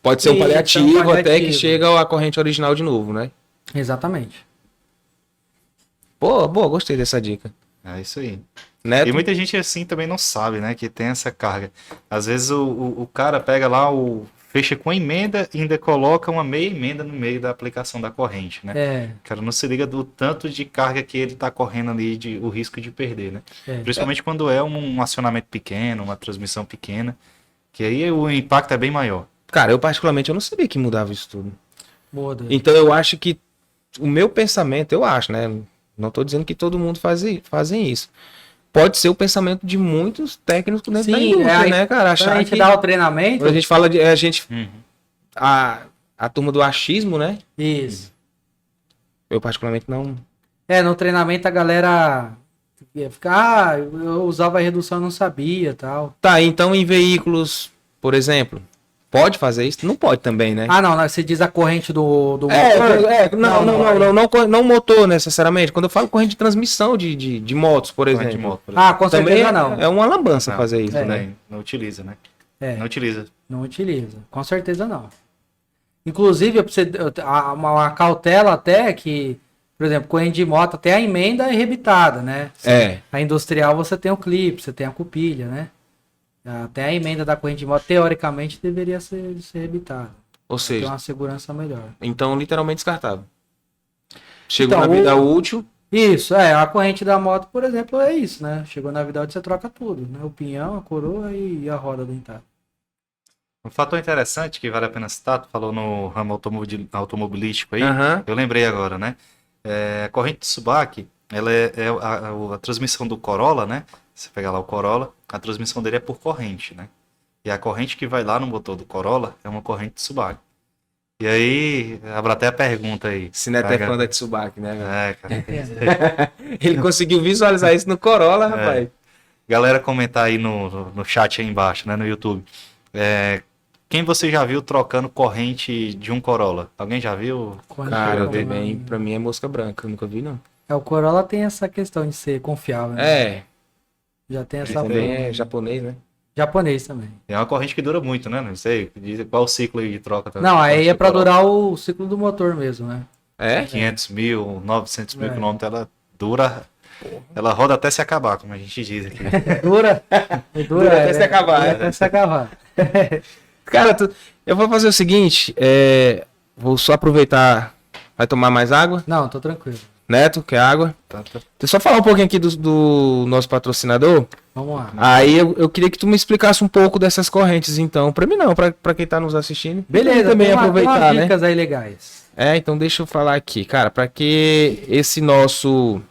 Pode ser um paliativo até que chega a corrente original de novo, né? Exatamente. Boa, gostei dessa dica. É isso aí. Neto? E muita gente assim também não sabe, né? Que tem essa carga. Às vezes o cara pega lá o fecha com emenda e ainda coloca uma meia emenda no meio da aplicação da corrente, né? O cara não se liga do tanto de carga que ele está correndo ali, o risco de perder, né? Principalmente quando é um acionamento pequeno, uma transmissão pequena, que aí o impacto é bem maior. Cara, eu particularmente eu não sabia que mudava isso tudo. Muda. Então eu acho que o meu pensamento, eu acho, né? Não tô dizendo que todo mundo fazem isso. Pode ser o pensamento de muitos técnicos dentro da indústria, né, cara? Quando a gente dá o treinamento... A gente fala de... A turma do achismo, né? Isso. Eu particularmente não... No treinamento a galera ia ficar... eu usava a redução, não sabia e tal. Tá, então em veículos, por exemplo... Pode fazer isso? Não pode também, né? Não, você diz a corrente do motor? Não motor necessariamente. Quando eu falo corrente de transmissão de motos, por exemplo. De moto, por com também certeza não. É uma lambança fazer isso, né? Não utiliza, né? Não utiliza. Com certeza não. Inclusive, uma cautela até que, por exemplo, corrente de moto, até a emenda é rebitada, né? A industrial você tem o clipe, você tem a cupilha, né? Até a emenda da corrente de moto, teoricamente, deveria ser rebitada. Ou seja... ter uma segurança melhor. Então, literalmente descartável. Chegou na vida útil... Isso, a corrente da moto, por exemplo, é isso, né? Chegou na vida útil, você troca tudo, né? O pinhão, a coroa e a roda dentada. Um fator interessante que vale a pena citar, tu falou no ramo automobilístico aí, eu lembrei agora, né? A corrente de Subac, ela é a transmissão do Corolla, né? Você pegar lá o Corolla, a transmissão dele é por corrente, né? E a corrente que vai lá no motor do Corolla é uma corrente de Subac. E aí, abre até a pergunta aí. Se não é até fã da Tsubaki, né? Cara. Ele conseguiu visualizar isso no Corolla, rapaz. Galera comentar aí no chat aí embaixo, né? No YouTube. Quem você já viu trocando corrente de um Corolla? Alguém já viu? Cara, pra mim é mosca branca, eu nunca vi, não. O Corolla tem essa questão de ser confiável, né? Já tem essa... Também é japonês, né? Japonês também. É uma corrente que dura muito, né? Não sei qual o ciclo aí de troca. Não, aí é pra durar o ciclo do motor mesmo, né? 500 mil, 900 mil quilômetros, ela dura... Ela roda até se acabar, como a gente diz aqui. Dura até se acabar. Até se acabar. Cara, eu vou fazer o seguinte, vou só aproveitar... Vai tomar mais água? Não, tô tranquilo. Neto, quer água? Deixa eu só falar um pouquinho aqui do nosso patrocinador. Vamos lá. Aí eu queria que tu me explicasse um pouco dessas correntes, então. Pra mim não, pra quem tá nos assistindo. Beleza, também aproveitar, tem umas dicas aí legais. Então deixa eu falar aqui, cara, pra que esse nosso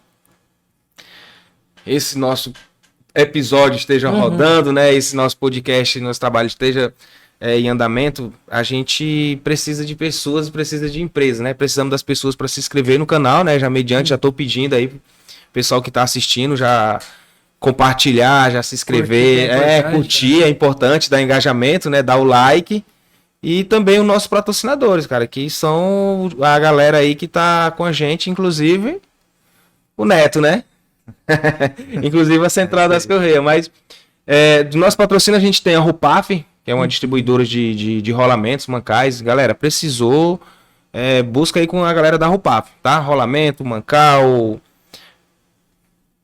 episódio esteja rodando, né? Esse nosso podcast, nosso trabalho esteja em andamento, a gente precisa de pessoas, precisa de empresas, né? Precisamos das pessoas para se inscrever no canal, né? Já já tô pedindo aí, pessoal que tá assistindo, já compartilhar, já se inscrever, curtir, é importante, dar engajamento, né? Dar o like. E também os nossos patrocinadores, cara, que são a galera aí que tá com a gente, inclusive o Neto, né? Inclusive a Central das Correias. Mas do nosso patrocínio a gente tem a Rupaf, que é uma distribuidora de rolamentos, mancais. Galera, precisou, busca aí com a galera da Rupaf, tá? Rolamento, mancal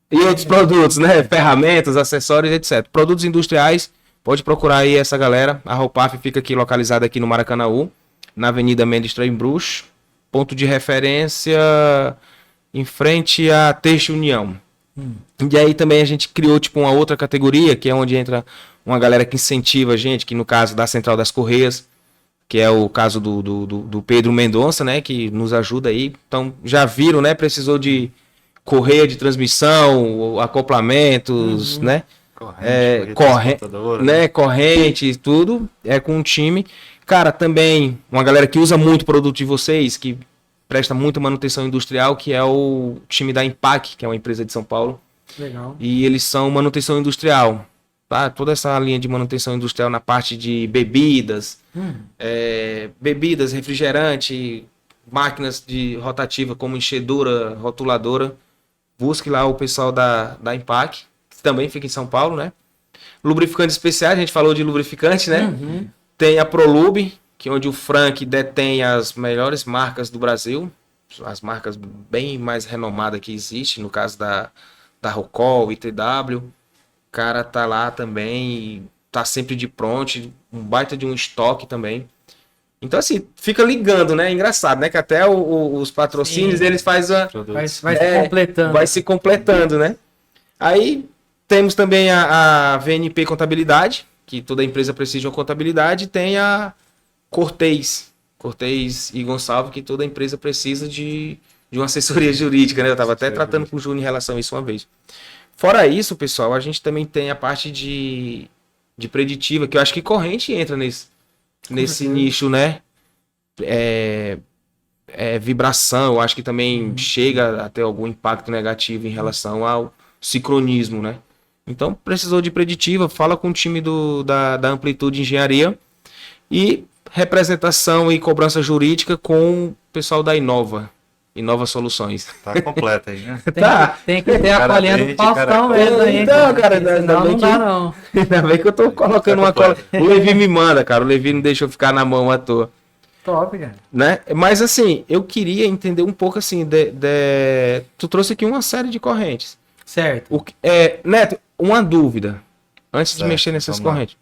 e outros produtos, né? Ferramentas, acessórios, etc. Produtos industriais, pode procurar aí essa galera. A Rupaf fica aqui localizada aqui no Maracanaú, na Avenida Mendes Trembruxo, ponto de referência em frente à Teixe União. E aí também a gente criou tipo uma outra categoria, que é onde entra uma galera que incentiva a gente, que no caso da Central das Correias, que é o caso do Pedro Mendonça, né, que nos ajuda aí. Então já viram, né, precisou de correia de transmissão, acoplamentos, né, corrente, tudo, com um time. Cara, também uma galera que usa muito o produto de vocês, que presta muita manutenção industrial, que é o time da Impac, que é uma empresa de São Paulo. Legal. E eles são manutenção industrial, tá? Toda essa linha de manutenção industrial na parte de bebidas, bebidas, refrigerante, máquinas de rotativa como enchedora, rotuladora. Busque lá o pessoal da Impac, que também fica em São Paulo, né? Lubrificantes especiais, a gente falou de lubrificante, né? Tem a Prolube, que é onde o Frank detém as melhores marcas do Brasil, as marcas bem mais renomadas que existem, no caso da Rocol, ITW. O cara tá lá também, tá sempre de pronto, um baita de um estoque também. Então, assim, fica ligando, né? Engraçado, né? Que até os patrocínios, Sim. eles fazem Vai se É, completando. vai se completando, né? Aí temos também a VNP Contabilidade, que toda empresa precisa de uma contabilidade, e tem a Cortez e Gonçalves, que toda empresa precisa de uma assessoria jurídica, né? Eu estava até tratando com o Júnior em relação a isso uma vez. Fora isso, pessoal, a gente também tem a parte de preditiva, que eu acho que corrente entra nesse nicho, né? Vibração, eu acho que também chega a ter algum impacto negativo em relação ao sincronismo, né? Então, precisou de preditiva, fala com o time da Amplitude Engenharia e representação e cobrança jurídica com o pessoal da Inova Soluções. Tá completa aí, né? Tem que ter a Cara palhinha do verde, Faustão cara mesmo aí. Então, cara, Senão ainda bem não que- dá, não. Ainda bem que eu tô colocando uma cola. O Levi me manda, cara. O Levi não deixa eu ficar na mão à toa. Top, cara. Né? Mas assim, eu queria entender um pouco assim, tu trouxe aqui uma série de correntes. Certo. Neto, uma dúvida, antes de Certo, mexer nessas vamos lá. correntes.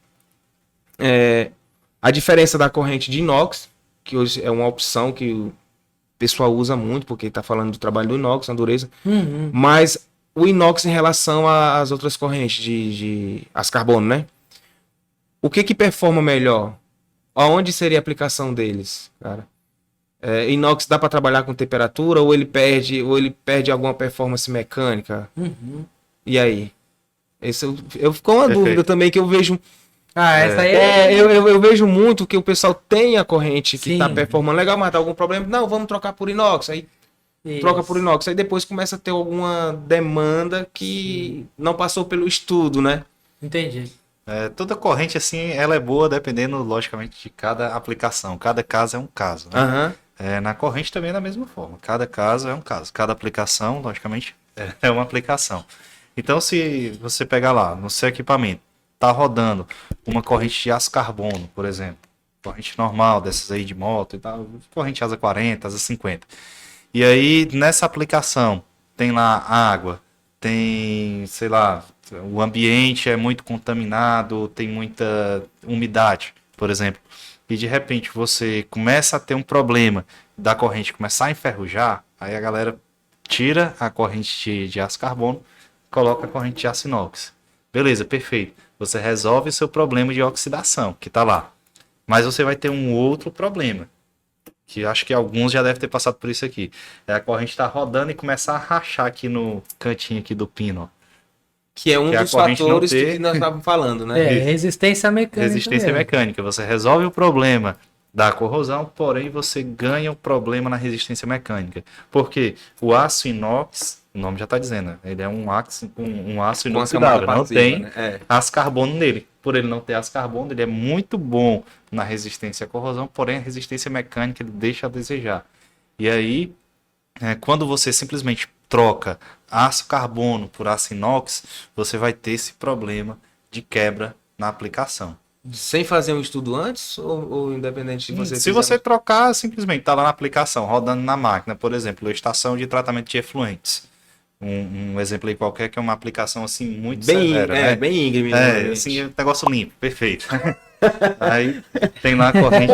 A diferença da corrente de inox, que hoje é uma opção que o pessoal usa muito, porque está falando do trabalho do inox, na dureza, Uhum. mas o inox em relação às outras correntes de as carbono, né? O que performa melhor? Aonde seria a aplicação deles, cara? Inox dá para trabalhar com temperatura ou ele perde alguma performance mecânica? Uhum. E aí? Eu ficou uma Perfeito. dúvida também que eu vejo. Essa aí é. Eu vejo muito que o pessoal tem a corrente que Sim. tá performando legal, mas tá algum problema. Não, vamos trocar por inox. Aí Isso. troca por inox. Aí depois começa a ter alguma demanda que não passou pelo estudo, né? Entendi. Toda corrente, assim, ela é boa dependendo, logicamente, de cada aplicação. Cada caso é um caso, né? Aham. Na corrente também é da mesma forma. Cada caso é um caso. Cada aplicação, logicamente, é uma aplicação. Então, se você pegar lá no seu equipamento, tá rodando uma corrente de aço carbono, por exemplo, corrente normal dessas aí de moto e tal, corrente asa 40, asa 50. E aí, nessa aplicação, tem lá água, tem, sei lá, o ambiente é muito contaminado, tem muita umidade, por exemplo. E de repente você começa a ter um problema da corrente começar a enferrujar, aí a galera tira a corrente de aço carbono, coloca a corrente de aço inox. Beleza, perfeito. Você resolve o seu problema de oxidação, que está lá. Mas você vai ter um outro problema, que acho que alguns já devem ter passado por isso aqui. A corrente está rodando e começar a rachar aqui no cantinho aqui do pino, ó. Que é um Que a dos corrente não fatores ter- que nós estávamos falando, né? Resistência mecânica. Resistência mesmo. mecânica. Você resolve o problema da corrosão, porém você ganha o problema na resistência mecânica. Porque o aço inox, o nome já está dizendo, né? Ele é um aço Com as inoxidável, camadas não passivas, tem né? aço carbono nele. Por ele não ter aço carbono, ele é muito bom na resistência à corrosão, porém a resistência mecânica ele deixa a desejar. E aí, quando você simplesmente troca aço carbono por aço inox, você vai ter esse problema de quebra na aplicação. Sem fazer um estudo antes ou independente de você Se você trocar, simplesmente está lá na aplicação, rodando na máquina, por exemplo, a estação de tratamento de efluentes. Um exemplo aí qualquer que é uma aplicação assim muito bem, severa, né? bem íngreme, Assim, um negócio limpo, perfeito. Aí tem lá a corrente,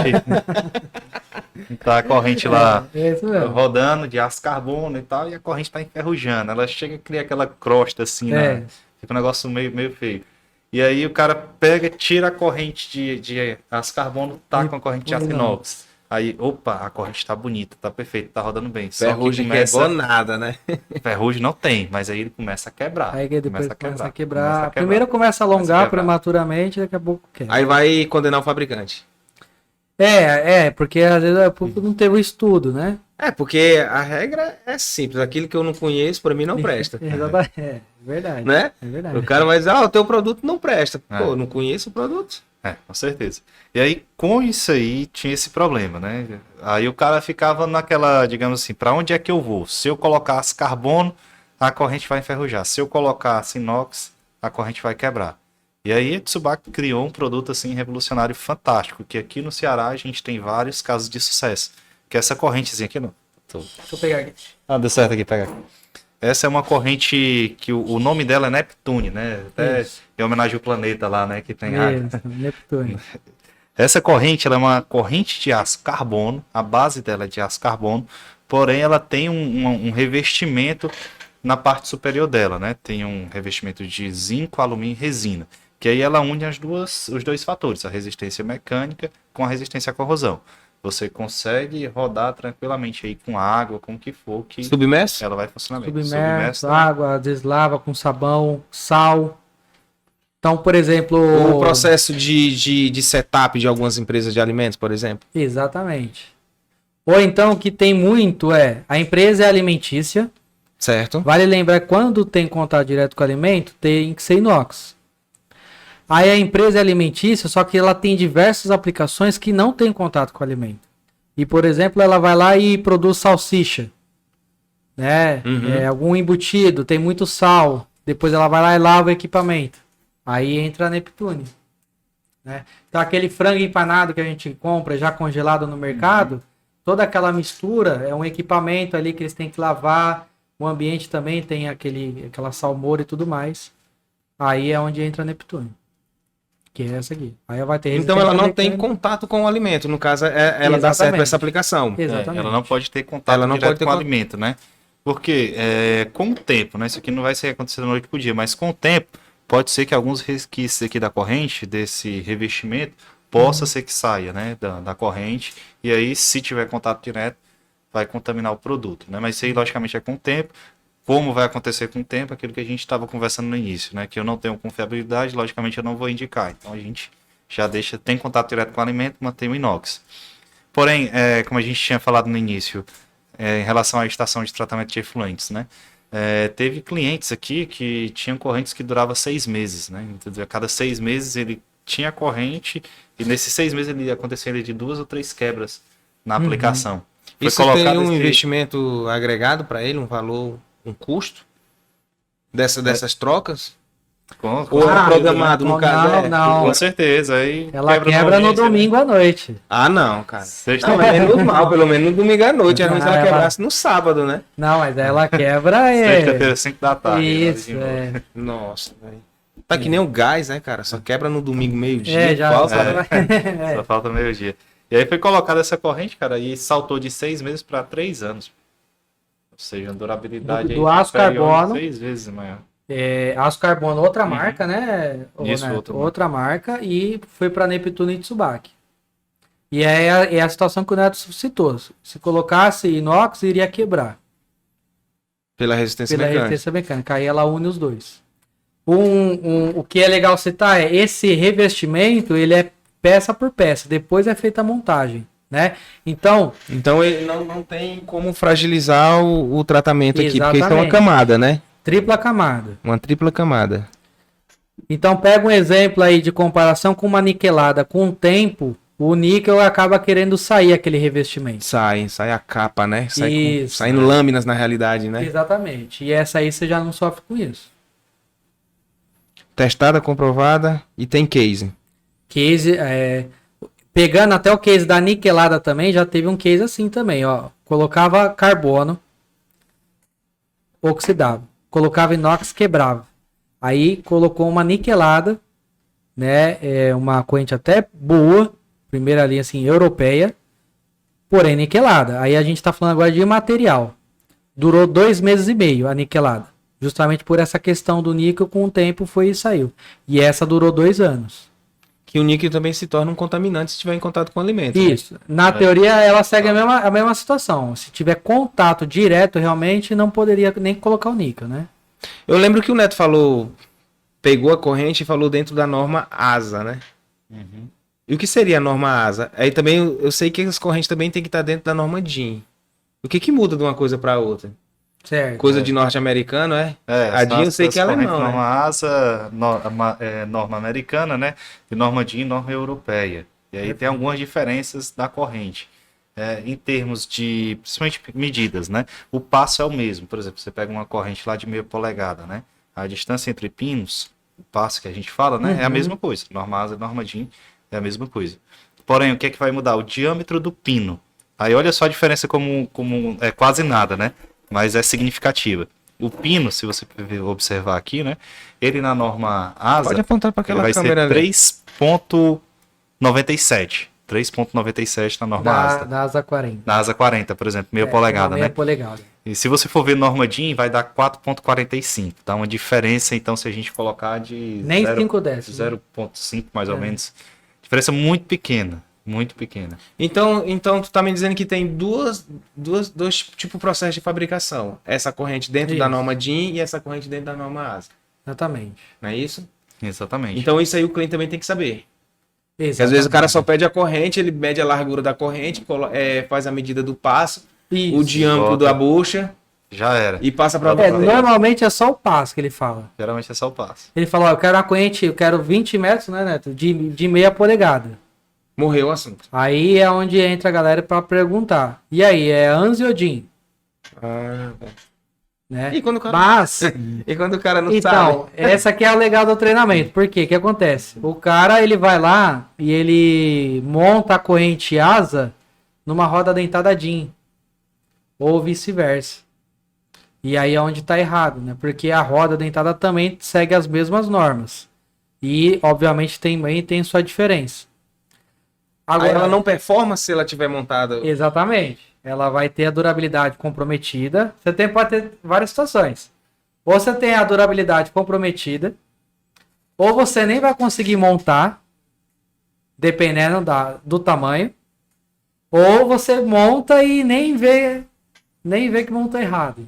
tá a corrente lá É isso mesmo. rodando de aço carbono e tal, e a corrente está enferrujando. Ela chega a criar aquela crosta assim, fica um negócio meio feio. E aí o cara pega, tira a corrente de aço carbono, tá com a corrente de aço inox. Aí, opa, a corrente tá bonita, tá perfeito, tá rodando bem. Ferrugem quebrou nada, né? Ferrugem não tem, mas aí ele começa a quebrar. Aí que depois começa a quebrar. começa a quebrar. Primeiro começa a Começa a alongar quebrar. prematuramente, daqui a pouco quebra. Aí vai condenar o fabricante. Porque às vezes o público não teve o estudo, né? Porque a regra é simples. Aquilo que eu não conheço, pra mim não presta. Exatamente. É verdade. Né? É verdade. O cara vai dizer, o teu produto não presta. É. Pô, não conheço o produto. Com certeza. E aí, com isso aí, tinha esse problema, né? Aí o cara ficava naquela, digamos assim, para onde é que eu vou? Se eu colocasse carbono, a corrente vai enferrujar. Se eu colocasse inox, a corrente vai quebrar. E aí a Tsubaki criou um produto assim revolucionário fantástico, que aqui no Ceará a gente tem vários casos de sucesso. Que é essa correntezinha aqui, não. Deixa eu pegar aqui. Deu certo aqui, pega aqui. Essa é uma corrente que o nome dela é Neptune, né? Até em homenagem ao planeta lá, né? Que tem água. Isso, Neptune. Essa corrente, ela é uma corrente de aço carbono, a base dela é de aço carbono, porém ela tem um revestimento na parte superior dela, né? Tem um revestimento de zinco, alumínio e resina, que aí ela une os dois fatores, a resistência mecânica com a resistência à corrosão. Você consegue rodar tranquilamente aí com água, com o que for, que Submerso? ela vai funcionar bem. Submerso, né? água, deslava com sabão, sal. Então, por exemplo... O processo de setup de algumas empresas de alimentos, por exemplo. Exatamente. Ou então, o que tem muito a empresa é alimentícia. Certo. Vale lembrar, quando tem contato direto com o alimento, tem que ser inox. Aí a empresa é alimentícia, só que ela tem diversas aplicações que não tem contato com o alimento. E, por exemplo, ela vai lá e produz salsicha, né? Uhum. Algum embutido, tem muito sal. Depois ela vai lá e lava o equipamento. Aí entra a Neptune, né? Então aquele frango empanado que a gente compra já congelado no mercado, toda aquela mistura é um equipamento ali que eles têm que lavar. O ambiente também tem aquela salmoura e tudo mais. Aí é onde entra a Neptune. Que é essa aqui. Aí vai ter Então ela não resistência tem mecânica. contato com o alimento. No caso, ela dá certo Exatamente. essa aplicação. Exatamente. Ela não pode ter contato Ela não direto pode ter com o con- alimento, né? Porque com o tempo, né? Isso aqui não vai ser acontecer da noite pro dia, mas com o tempo, pode ser que alguns resquícios aqui da corrente, desse revestimento, possa ser que saia, né? Da corrente. E aí, se tiver contato direto, vai contaminar o produto, né? Mas isso aí, logicamente, é com o tempo. Como vai acontecer com o tempo, aquilo que a gente estava conversando no início, né? Que eu não tenho confiabilidade, logicamente eu não vou indicar. Então a gente já deixa, tem contato direto com o alimento, mantém o inox. Porém, como a gente tinha falado no início, em relação à estação de tratamento de efluentes, né? Teve clientes aqui que tinham correntes que duravam 6 meses, né? Então, a cada 6 meses ele tinha corrente e nesses 6 meses ele acontecia de 2 ou 3 quebras na aplicação. Foi Isso tem colocado um esse- investimento agregado para ele, um valor, um custo dessas trocas? com- Ou é Ah, programado, no não, caso? não. Com certeza. Aí Ela quebra no audiência, né? domingo à noite. Ah, não, cara. Sexta- Não, é normal, pelo menos no domingo à noite. Às vezes Ah, ela ela- quebrasse no sábado, né? Não, mas ela quebra Sexta-feira, 5 da tarde. Isso, de novo. Nossa, velho. Tá que nem o gás, né, cara? Só quebra no domingo, meio-dia. já. falta. Só falta meio-dia. E aí foi colocada essa corrente, cara, e saltou de 6 meses para 3 anos. Ou seja, a durabilidade Do aí aço superior a carbono. 6 vezes maior. Aço carbono, outra marca, né? Isso, Neto? outra Outra marca e foi para Neptune e Tsubaki. E é a situação que o Neto citou. Se colocasse inox, iria quebrar Pela resistência pela mecânica. resistência mecânica. Aí ela une os dois. O que é legal citar é esse revestimento, ele é peça por peça. Depois é feita a montagem, né? Então, Então ele não tem como fragilizar o tratamento aqui, porque isso é uma Exatamente. camada, né? tripla camada. Uma tripla camada. Então pega um exemplo aí de comparação com uma niquelada. Com o tempo, o níquel acaba querendo sair aquele revestimento. Sai a capa, né? Isso. Saindo lâminas na realidade, né? Exatamente. E essa aí você já não sofre com isso. Testada, comprovada e tem case. Case, pegando até o case da niquelada também, já teve um case assim também, ó. Colocava carbono, oxidava. Colocava inox, quebrava. Aí colocou uma niquelada, né? Uma corrente até boa, primeira linha assim, europeia, porém niquelada. Aí a gente tá falando agora de material. Durou 2 meses e meio a niquelada. Justamente por essa questão do níquel, com o tempo foi e saiu. E essa durou 2 anos. Que o níquel também se torna um contaminante se estiver em contato com o alimento. né? Isso. Na teoria, ela segue a mesma situação. Se tiver contato direto, realmente não poderia nem colocar o níquel, né? Eu lembro que o Neto falou, pegou a corrente e falou dentro da norma ASA, né? E o que seria a norma ASA? Aí também eu sei que as correntes também tem que estar dentro da norma DIN. O que muda de uma coisa para outra? Certo. Coisa de norte-americano, é? A DIN eu sei que ela é não, né? Norma ASA, norma americana, né? E norma DIN, norma europeia. E aí tem algumas diferenças da corrente. Em termos de, principalmente medidas, né? O passo é o mesmo. Por exemplo, você pega uma corrente lá de meia polegada, né? A distância entre pinos, o passo que a gente fala, né? É a mesma coisa. Norma ASA e norma DIN é a mesma coisa. Porém, o que é que vai mudar? O diâmetro do pino. Aí olha só a diferença como é quase nada, né? Mas é significativa. O pino, se você observar aqui, né? Ele na norma ASA, Pode apontar para ele aquela vai câmera ser ali. 97. 3.97 na norma ASA. Da asa 40. Na asa 40, por exemplo, meia polegada, meia né? polegada. E se você for ver norma DIN, vai dar 4.45. Dá uma diferença, então, se a gente colocar de Nem 5 décimos. 0.5 mais ou menos. Diferença muito pequena. Muito pequena. Então tu tá me dizendo que tem dois tipos de processo de fabricação. Essa corrente dentro da norma DIN e essa corrente dentro da norma ASA. Exatamente. Não é isso? Exatamente. Então isso aí o cliente também tem que saber. Porque Exatamente. às vezes o cara só pede a corrente, ele mede a largura da corrente, faz a medida do passo, Isso. o diâmetro da bucha Já era. e passa para normalmente é só o passo que ele fala. Geralmente é só o passo. Ele fala, ó, eu quero uma corrente, eu quero 20 metros, né, Neto? De meia polegada. Morreu o assunto. Aí é onde entra a galera pra perguntar. E aí, é ANSI ou DIN? Né? E quando o cara, Mas, e quando o cara não então, essa aqui é o legal do treinamento. Por quê? O que acontece? O cara, ele vai lá e ele monta a corrente asa numa roda dentada DIN. Ou vice-versa. E aí é onde tá errado, né? Porque a roda dentada também segue as mesmas normas. E, obviamente, tem sua diferença. Agora ela não performa se ela tiver montada. Exatamente. Ela vai ter a durabilidade comprometida. Pode ter várias situações. Ou você tem a durabilidade comprometida, ou você nem vai conseguir montar, dependendo do tamanho, ou você monta e nem vê que montou errado.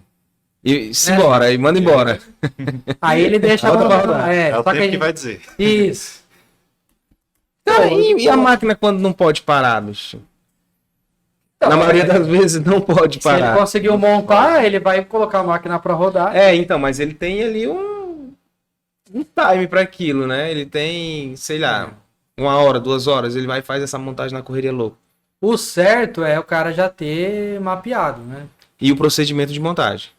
E simbora, e manda embora. Aí ele deixa É o só tempo que vai dizer. Isso. Cara, e a máquina quando não pode parar, bicho? Na maioria das vezes não pode Se ele parar. conseguiu montar, ele vai colocar a máquina para rodar. Então, mas ele tem ali um time para aquilo, né? Ele tem, sei lá, 1 hora, 2 horas, ele vai e faz essa montagem na correria louca. O certo é o cara já ter mapeado, né? E o procedimento de montagem.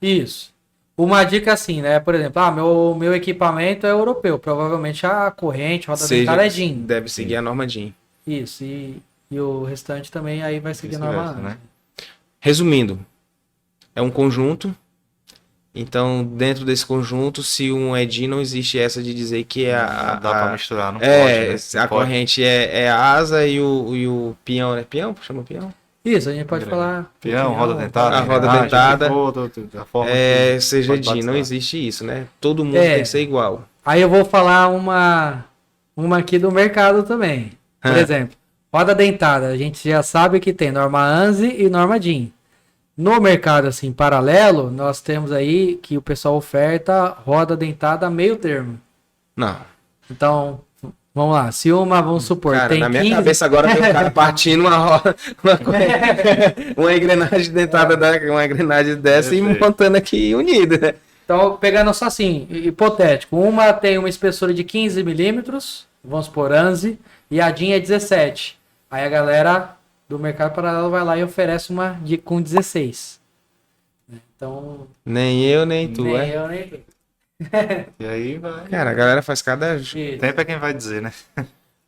Isso. Uma dica assim, né? Por exemplo, meu equipamento é europeu. Provavelmente a corrente, roda dentada é DIN. Deve seguir a norma DIN. Isso. E o restante também aí vai seguir a norma, né? Resumindo, é um conjunto. Então, dentro desse conjunto, se um é DIN, não existe essa de dizer que é Não dá pra misturar, não pode. Né? A corrente é a asa e o peão, né? Peão? Chama peão? Isso, a gente pode falar. Peão, roda dentada. A roda dentada. A forma seja DIN, não existe isso, né? Todo mundo tem que ser igual. Aí eu vou falar uma aqui do mercado também. Por exemplo, roda dentada, a gente já sabe que tem norma ANSI e norma DIN. No mercado, assim, paralelo, nós temos aí que o pessoal oferta roda dentada meio termo. Não. Então, vamos lá. Se vamos supor, Cara, tem na minha 15... cabeça agora tem um cara partindo uma roda, uma engrenagem dentada, uma engrenagem dessa e montando aqui unida, né? Então, pegando só assim, hipotético. Uma tem uma espessura de 15 milímetros, vamos supor, ANSI, e a DIN é 17. Aí a galera do mercado paralelo vai lá e oferece uma com 16. Então... Nem eu, nem tu, nem eu, nem tu. E aí vai. Cara, a galera faz cada... Tempo é quem vai dizer, né?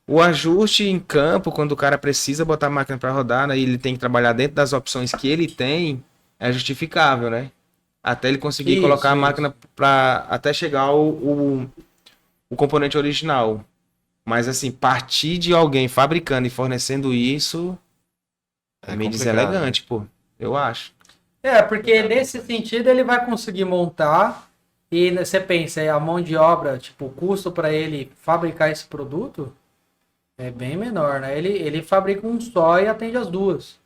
O ajuste em campo, quando o cara precisa botar a máquina para rodar, né, e ele tem que trabalhar dentro das opções que ele tem, é justificável, né? Até ele conseguir colocar a máquina para até chegar o componente original. Mas assim, partir de alguém fabricando e fornecendo isso é meio deselegante, pô. Eu acho. Porque nesse sentido ele vai conseguir montar e você pensa, a mão de obra, tipo, o custo para ele fabricar esse produto é bem menor, né? Ele fabrica um só e atende as duas.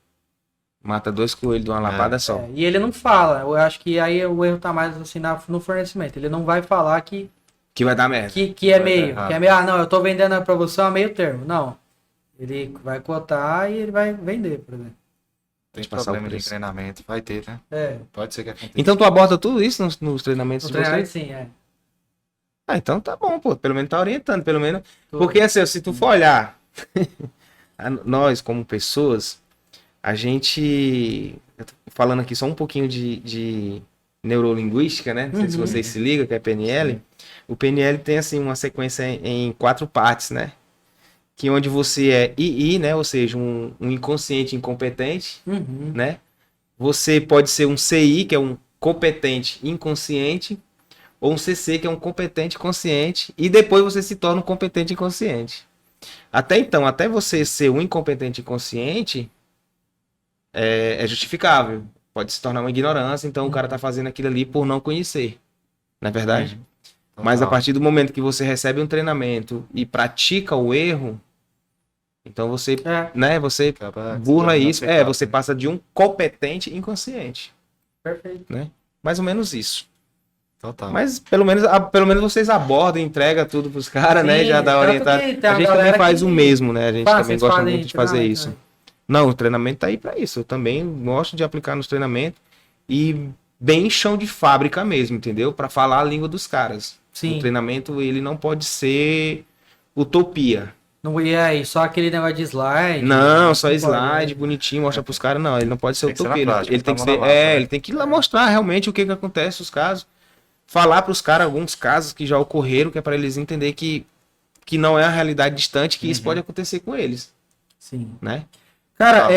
Mata 2 coelhos de uma lapada só. E ele não fala. Eu acho que aí o erro tá mais assim no fornecimento. Ele não vai falar que vai dar merda. Que é meio. Que é meio. Não, eu tô vendendo pra você a meio termo. Não. Ele vai cotar e ele vai vender, por exemplo. Tem problema de treinamento, vai ter, né? Pode ser que aconteça. Então tu aborda tudo isso nos treinamentos No de vocês? treinamento, sim, então tá bom, pô. Pelo menos tá orientando, pelo menos. Tudo. Porque assim, se tu for olhar, nós como pessoas, a gente... Falando aqui só um pouquinho de neurolinguística, né? Não sei se vocês se ligam, que é PNL. O PNL tem, assim, uma sequência em 4 partes, né? Que onde você é II, né? Ou seja, um inconsciente incompetente, né? Você pode ser um CI, que é um competente inconsciente, ou um CC, que é um competente consciente, e depois você se torna um competente inconsciente. Até então, até você ser um incompetente inconsciente, é justificável. Pode se tornar uma ignorância, então o cara tá fazendo aquilo ali por não conhecer. Não é verdade? Mas a partir do momento que você recebe um treinamento e pratica o erro, então você, né, você burla isso. Você passa de um competente inconsciente. Perfeito. Né? Mais ou menos isso. Total. Mas pelo menos vocês abordam, entregam tudo pros caras, né? Já dá orientado. A gente também faz o mesmo, né? A gente também gosta muito de fazer isso. Né? Não, o treinamento tá aí pra isso. Eu também gosto de aplicar nos treinamentos e bem chão de fábrica mesmo, entendeu? Pra falar a língua dos caras. Sim. O treinamento, ele não pode ser utopia. Não ia só aquele negócio de slide. Não, só slide, bonitinho, mostra pros caras. Não, ele não pode ser utopia. Ele tem que ser, ele tem que ir lá mostrar realmente o que acontece, os casos. Falar pros caras alguns casos que já ocorreram, que é pra eles entenderem que não é a realidade distante, que isso pode acontecer com eles. Sim. Né? Cara,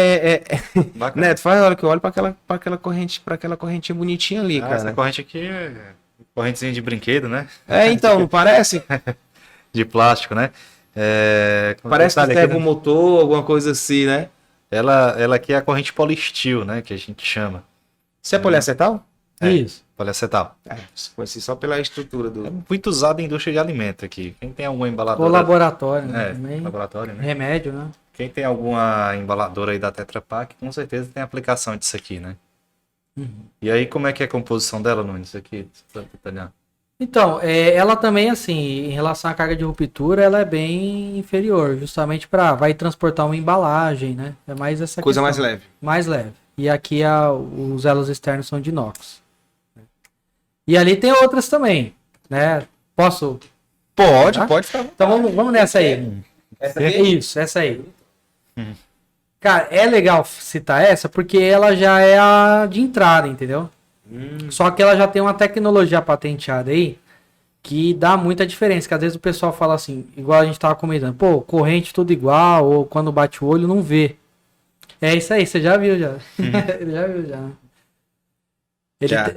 Neto, faz a hora que eu olho pra aquela correntinha bonitinha ali, cara. Essa corrente aqui é correntezinha de brinquedo, né? Então, não parece? De plástico, né? Parece que serve um motor, alguma coisa assim, né? Ela aqui é a corrente polistil, né? Que a gente chama. Isso é poliacetal? Isso. Poliacetal. Conheci só pela estrutura do... É muito usado em indústria de alimento aqui. Quem tem alguma embaladora... Ou laboratório, né? Laboratório, né? Remédio, né? Quem tem alguma embaladora aí da Tetra Pak, com certeza tem aplicação disso aqui, né? E aí, como é que é a composição dela, Nunes? Aqui, Então, ela também, assim, em relação à carga de ruptura, ela é bem inferior, justamente vai transportar uma embalagem, né? É mais essa coisa questão. mais leve. Mais leve. E aqui os elos externos são de inox. E ali tem outras também, né? Posso? Pode ficar. Então vamos nessa aí. Essa aí? Isso, essa aí. Cara, é legal citar essa porque ela já é a de entrada, entendeu? Só que ela já tem uma tecnologia patenteada aí que dá muita diferença. Que às vezes o pessoal fala assim, igual a gente tava comentando, pô, corrente tudo igual, ou quando bate o olho não vê. É isso aí, você já viu já. Ele já viu já.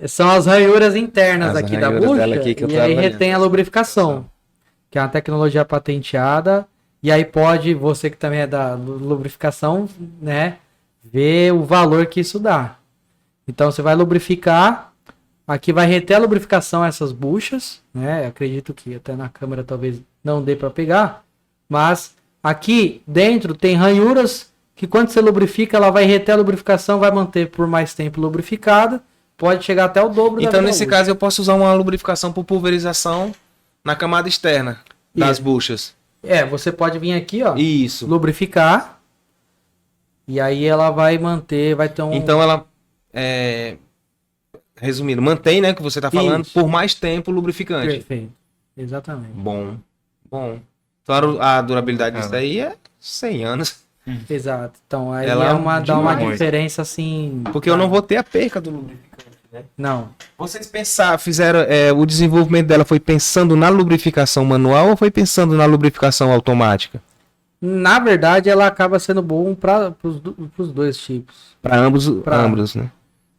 São as ranhuras internas aqui da bucha e aí retém a lubrificação, que é uma tecnologia patenteada. E aí pode, você que também é da lubrificação, né, ver o valor que isso dá. Então você vai lubrificar, aqui vai reter a lubrificação essas buchas, né? Acredito que até na câmera talvez não dê para pegar, mas aqui dentro tem ranhuras que quando você lubrifica, ela vai reter a lubrificação, vai manter por mais tempo lubrificada, pode chegar até o dobro da Então nesse caso eu posso usar uma lubrificação por pulverização na camada externa das buchas. Você pode vir aqui, ó. Isso. Lubrificar. E aí ela vai manter, vai ter um... Então ela, resumindo, mantém, né, que você tá falando, por mais tempo lubrificante. Perfeito. Exatamente. Bom. Então a durabilidade disso daí é 100 anos. Exato. Então aí ela dá uma diferença assim... Porque eu não vou ter a perca do lubrificante, né? Não. Vocês fizeram, o desenvolvimento dela foi pensando na lubrificação manual ou foi pensando na lubrificação automática? Na verdade, ela acaba sendo bom para os dois tipos. Para ambos, né?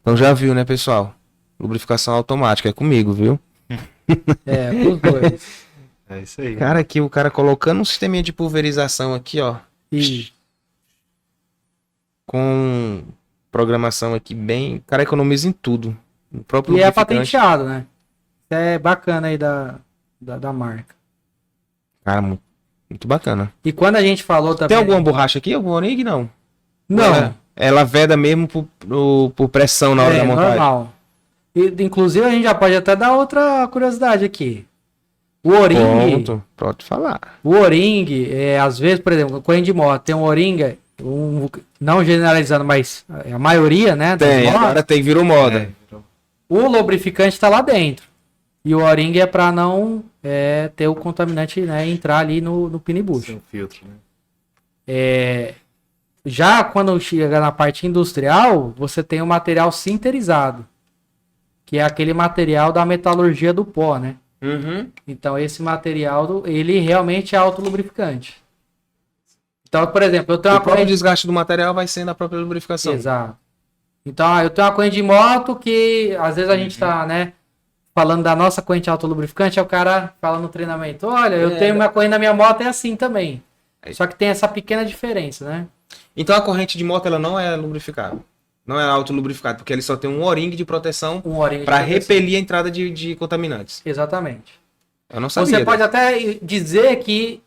Então já viu, né, pessoal? Lubrificação automática é comigo, viu? Pros dois. É isso aí. Cara, aqui o cara colocando um sisteminha de pulverização aqui, ó. E com programação aqui bem... O cara economiza em tudo. No próprio é patenteado, né? É bacana aí da marca. Cara, muito bacana. E quando a gente falou também... Tem alguma borracha aqui? Alguma Onig? Não. Não. Ela veda mesmo por pressão na hora da montagem. Normal. E, inclusive, a gente já pode até dar outra curiosidade aqui. O O-ring... Pronto falar. O O-ring, às vezes, por exemplo, corrente de moto, tem um O-ring, não generalizando, mas a maioria, né? Agora virou moda. O lubrificante está lá dentro. E o O-ring é para não ter o contaminante, né, entrar ali no pino e bucho. Sem filtro, né? Já quando chega na parte industrial, você tem o material sinterizado, que é aquele material da metalurgia do pó, né? Então esse material, ele realmente é autolubrificante. Então, por exemplo, eu tenho o próprio desgaste do material vai sendo a própria lubrificação. Exato. Então, eu tenho uma corrente de moto que, às vezes a gente tá, né, falando da nossa corrente autolubrificante, aí o cara fala no treinamento, olha, eu tenho minha corrente na minha moto, é assim também. Só que tem essa pequena diferença, né? Então a corrente de moto ela não é lubrificada. Não é autolubrificada, porque ele só tem um O-ring de proteção Um O-ring de para proteção. repelir a entrada de contaminantes. Exatamente. Eu não sabia. Você pode até dizer que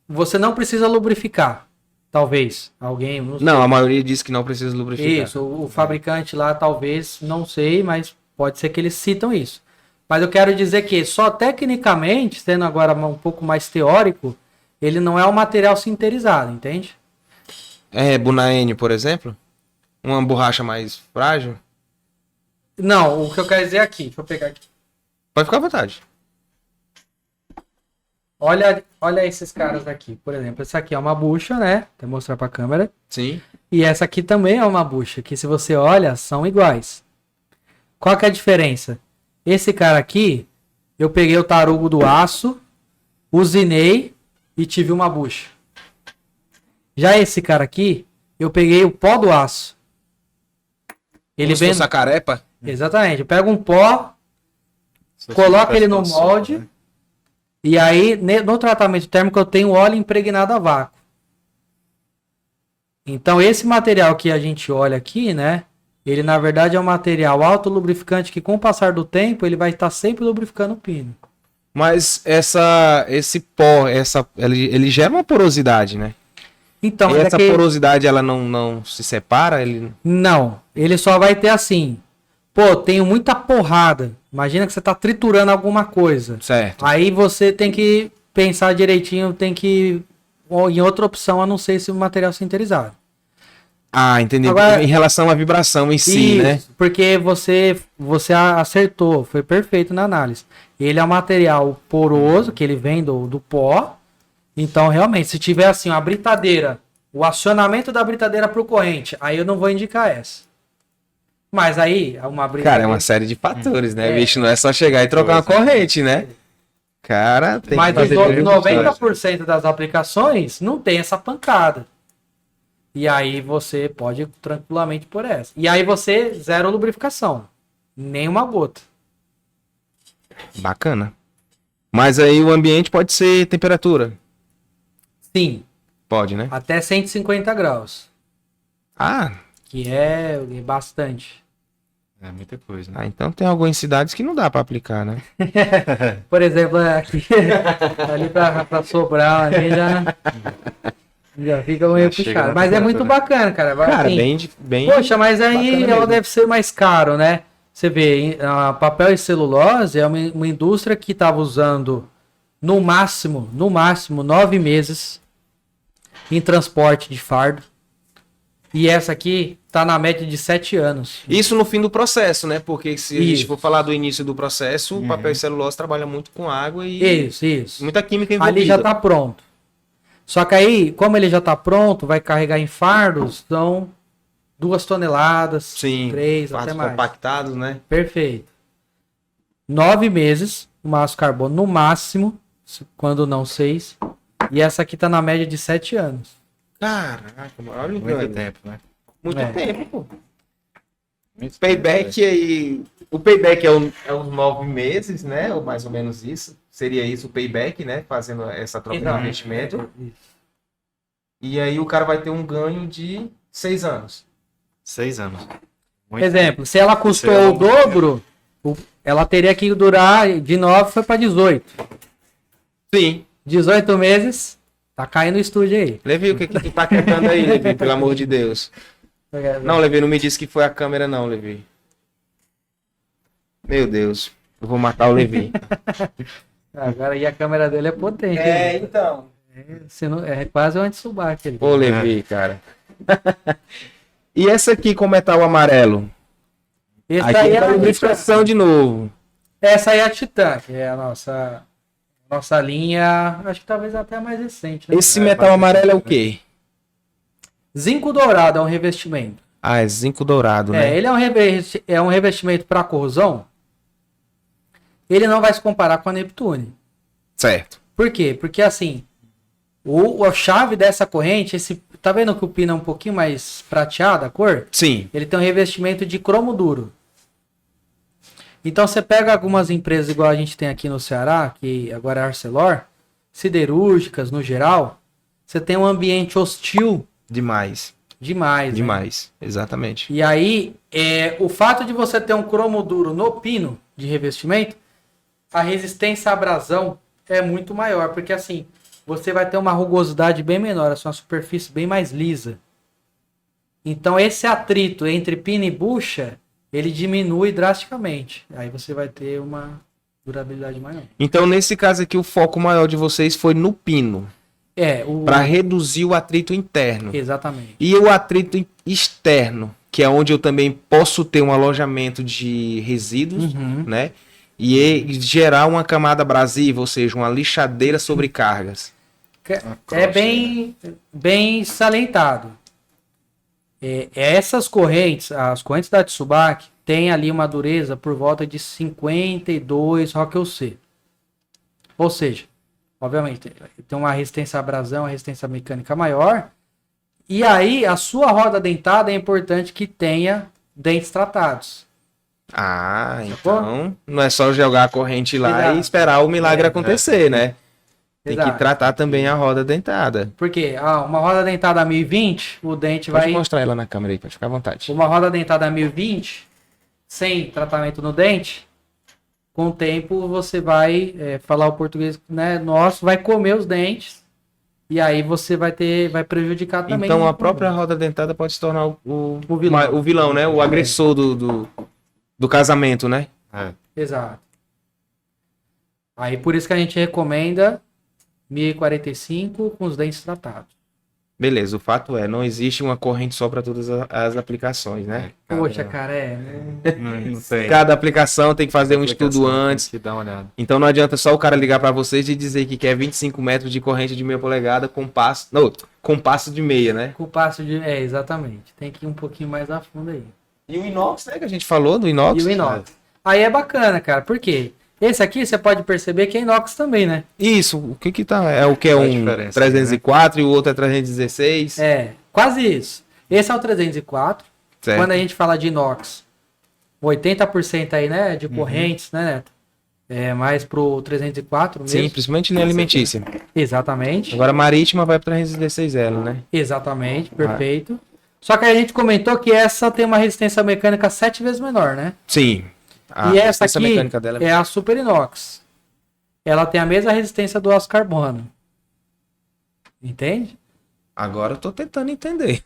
você não precisa lubrificar. Talvez. Alguém. Não, a maioria diz que não precisa lubrificar. Isso, o fabricante lá talvez, não sei, mas pode ser que eles citam isso. Mas eu quero dizer que só tecnicamente, sendo agora um pouco mais teórico, ele não é um material sinterizado, entende? É, Bunaene, por exemplo? Uma borracha mais frágil? Não, o que eu quero dizer aqui, deixa eu pegar aqui. Pode ficar à vontade. Olha esses caras aqui, por exemplo, essa aqui é uma bucha, né? Vou mostrar pra câmera. Sim. E essa aqui também é uma bucha, que se você olha, são iguais. Qual que é a diferença? Esse cara aqui, eu peguei o tarugo do aço, usinei e tive uma bucha. Já esse cara aqui, eu peguei o pó do aço. Ele vem a carepa? Exatamente. Eu pego um pó, coloco ele no molde, né? E aí no tratamento térmico eu tenho óleo impregnado a vácuo. Então esse material que a gente olha aqui, né? Ele na verdade é um material autolubrificante que com o passar do tempo ele vai estar sempre lubrificando o pino. Mas esse pó, ele gera uma porosidade, né? Então, e essa porosidade ela não se separa? Não, ele só vai ter assim. Pô, tenho muita porrada. Imagina que você tá triturando alguma coisa. Certo. Aí você tem que pensar direitinho, tem que ir em outra opção a não ser esse material sinterizado. Ah, entendi. Agora, em relação à vibração em si, né? Porque você acertou, foi perfeito na análise. Ele é um material poroso, que ele vem do pó. Então, realmente, se tiver assim, uma britadeira, o acionamento da britadeira para o corrente, aí eu não vou indicar essa. Mas aí, uma britadeira... Cara, é uma série de fatores, né, bicho? Não é só chegar e trocar uma corrente, né? Cara, tem mas que fazer... Mas 90% das aplicações não tem essa pancada. E aí você pode tranquilamente por essa. E aí você, zero lubrificação. Nenhuma gota. Bacana. Mas aí o ambiente pode ser temperatura? Sim. Pode, né? Até 150 graus. Ah. Que é bastante. É muita coisa, né? Ah, então tem algumas cidades que não dá pra aplicar, né? Por exemplo, aqui, ali pra Sobral, ali já fica meio puxado. Mas é muito bacana, cara. Cara, assim, bem... Poxa, mas aí ela deve ser mais caro, né? Você vê, papel e celulose é uma indústria que estava usando no máximo 9 meses em transporte de fardo. E essa aqui tá na média de 7 anos. Isso no fim do processo, né? Porque se a gente for falar do início do processo, o papel e celulose trabalha muito com água e... Isso. Muita química envolvida. Ali já tá pronto. Só que aí, como ele já tá pronto, vai carregar em fardos, são 2 toneladas, sim, 3, até mais. compactados, né? Perfeito. 9 meses, o massa carbono no máximo, quando não 6. E essa aqui tá na média de 7 anos. Caraca, olha o Muito tempo, né? Muito tempo, pô. Muito Payback tempo, aí... O payback é uns 9 meses, né? Ou mais ou menos isso. Seria isso o payback, né? Fazendo essa troca de investimento. E aí o cara vai ter um ganho de 6 anos. 6 anos. Exemplo, se ela custou o dobro, ela teria que durar de 9 foi para 18. Sim. 18 meses, tá caindo o estúdio aí. Levi, o que tu tá cantando aí, Levi? Pelo amor de Deus. Não, Levi, não me disse que foi a câmera não, Levi. Meu Deus. Eu vou matar o Levi. Agora e a câmera dele é potente. Então. É quase um anti-subac. Ô, Levi, cara. E essa aqui com metal amarelo? Essa aqui aí é a lubrificação de novo. Essa aí é a Titan, que é a nossa linha, acho que talvez até a mais recente. Né? Esse metal amarelo é o quê? Zinco dourado é um revestimento. Ah, é zinco dourado, né? Ele é um revestimento para corrosão. Ele não vai se comparar com a Neptune. Certo. Por quê? Porque assim, a chave dessa corrente, tá vendo que o pino é um pouquinho mais prateado a cor? Sim. Ele tem um revestimento de cromo duro. Então você pega algumas empresas igual a gente tem aqui no Ceará, que agora é Arcelor, siderúrgicas no geral, você tem um ambiente hostil Demais. demais. Né? Demais. Exatamente. E aí, o fato de você ter um cromo duro no pino de revestimento, a resistência à abrasão é muito maior, porque assim, você vai ter uma rugosidade bem menor, assim, uma superfície bem mais lisa. Então esse atrito entre pino e bucha, ele diminui drasticamente. Aí você vai ter uma durabilidade maior. Então, nesse caso aqui, o foco maior de vocês foi no pino. Para reduzir o atrito interno. Exatamente. E o atrito externo, que é onde eu também posso ter um alojamento de resíduos, né? E gerar uma camada abrasiva, ou seja, uma lixadeira sobre cargas. É bem salientado. Essas correntes, as correntes da Tsubaki, tem ali uma dureza por volta de 52 Rockwell C. Ou seja, obviamente, tem uma resistência à abrasão, uma resistência mecânica maior. E aí, a sua roda dentada é importante que tenha dentes tratados. Ah, então não é só jogar a corrente lá Exato. e esperar o milagre acontecer, né? Tem Exato. que tratar também a roda dentada. Porque uma roda dentada a 1020, o dente Pode vai... mostrar ela na câmera aí, pode ficar à vontade. Uma roda dentada a 1020, sem tratamento no dente, com o tempo você vai falar o português, né, nosso, vai comer os dentes e aí você vai prejudicar também. Então a própria roda dentada pode se tornar o vilão. O vilão, né? O agressor do casamento, né? Exato. Aí por isso que a gente recomenda 1045 com os dentes tratados. Beleza, o fato é, não existe uma corrente só para todas as aplicações, né? Poxa, cara, Não sei. Cada aplicação tem que fazer um estudo antes. Que dá uma olhada. Então não adianta só o cara ligar para vocês e dizer que quer 25 metros de corrente de meia polegada com passo, não, com passo de meia, né? Com o passo de... exatamente. Tem que ir um pouquinho mais a fundo aí. E o inox, né, que a gente falou do inox. E o inox. Aí é bacana, cara. Por quê? Esse aqui você pode perceber que é inox também, né? Isso, o que tá, é o que é um 304 e o outro é 316. Quase isso. Esse é o 304. Certo. Quando a gente fala de inox, 80% aí, né, de correntes, né, Neto? Mais pro 304 mesmo. Sim, principalmente na alimentícia. Exatamente. Agora marítima vai para 316L, né? Exatamente, perfeito. Só que a gente comentou que essa tem uma resistência mecânica 7 vezes menor, né? Sim. E essa aqui mecânica dela é a Super Inox. Ela tem a mesma resistência do aço carbono. Entende? Agora eu tô tentando entender.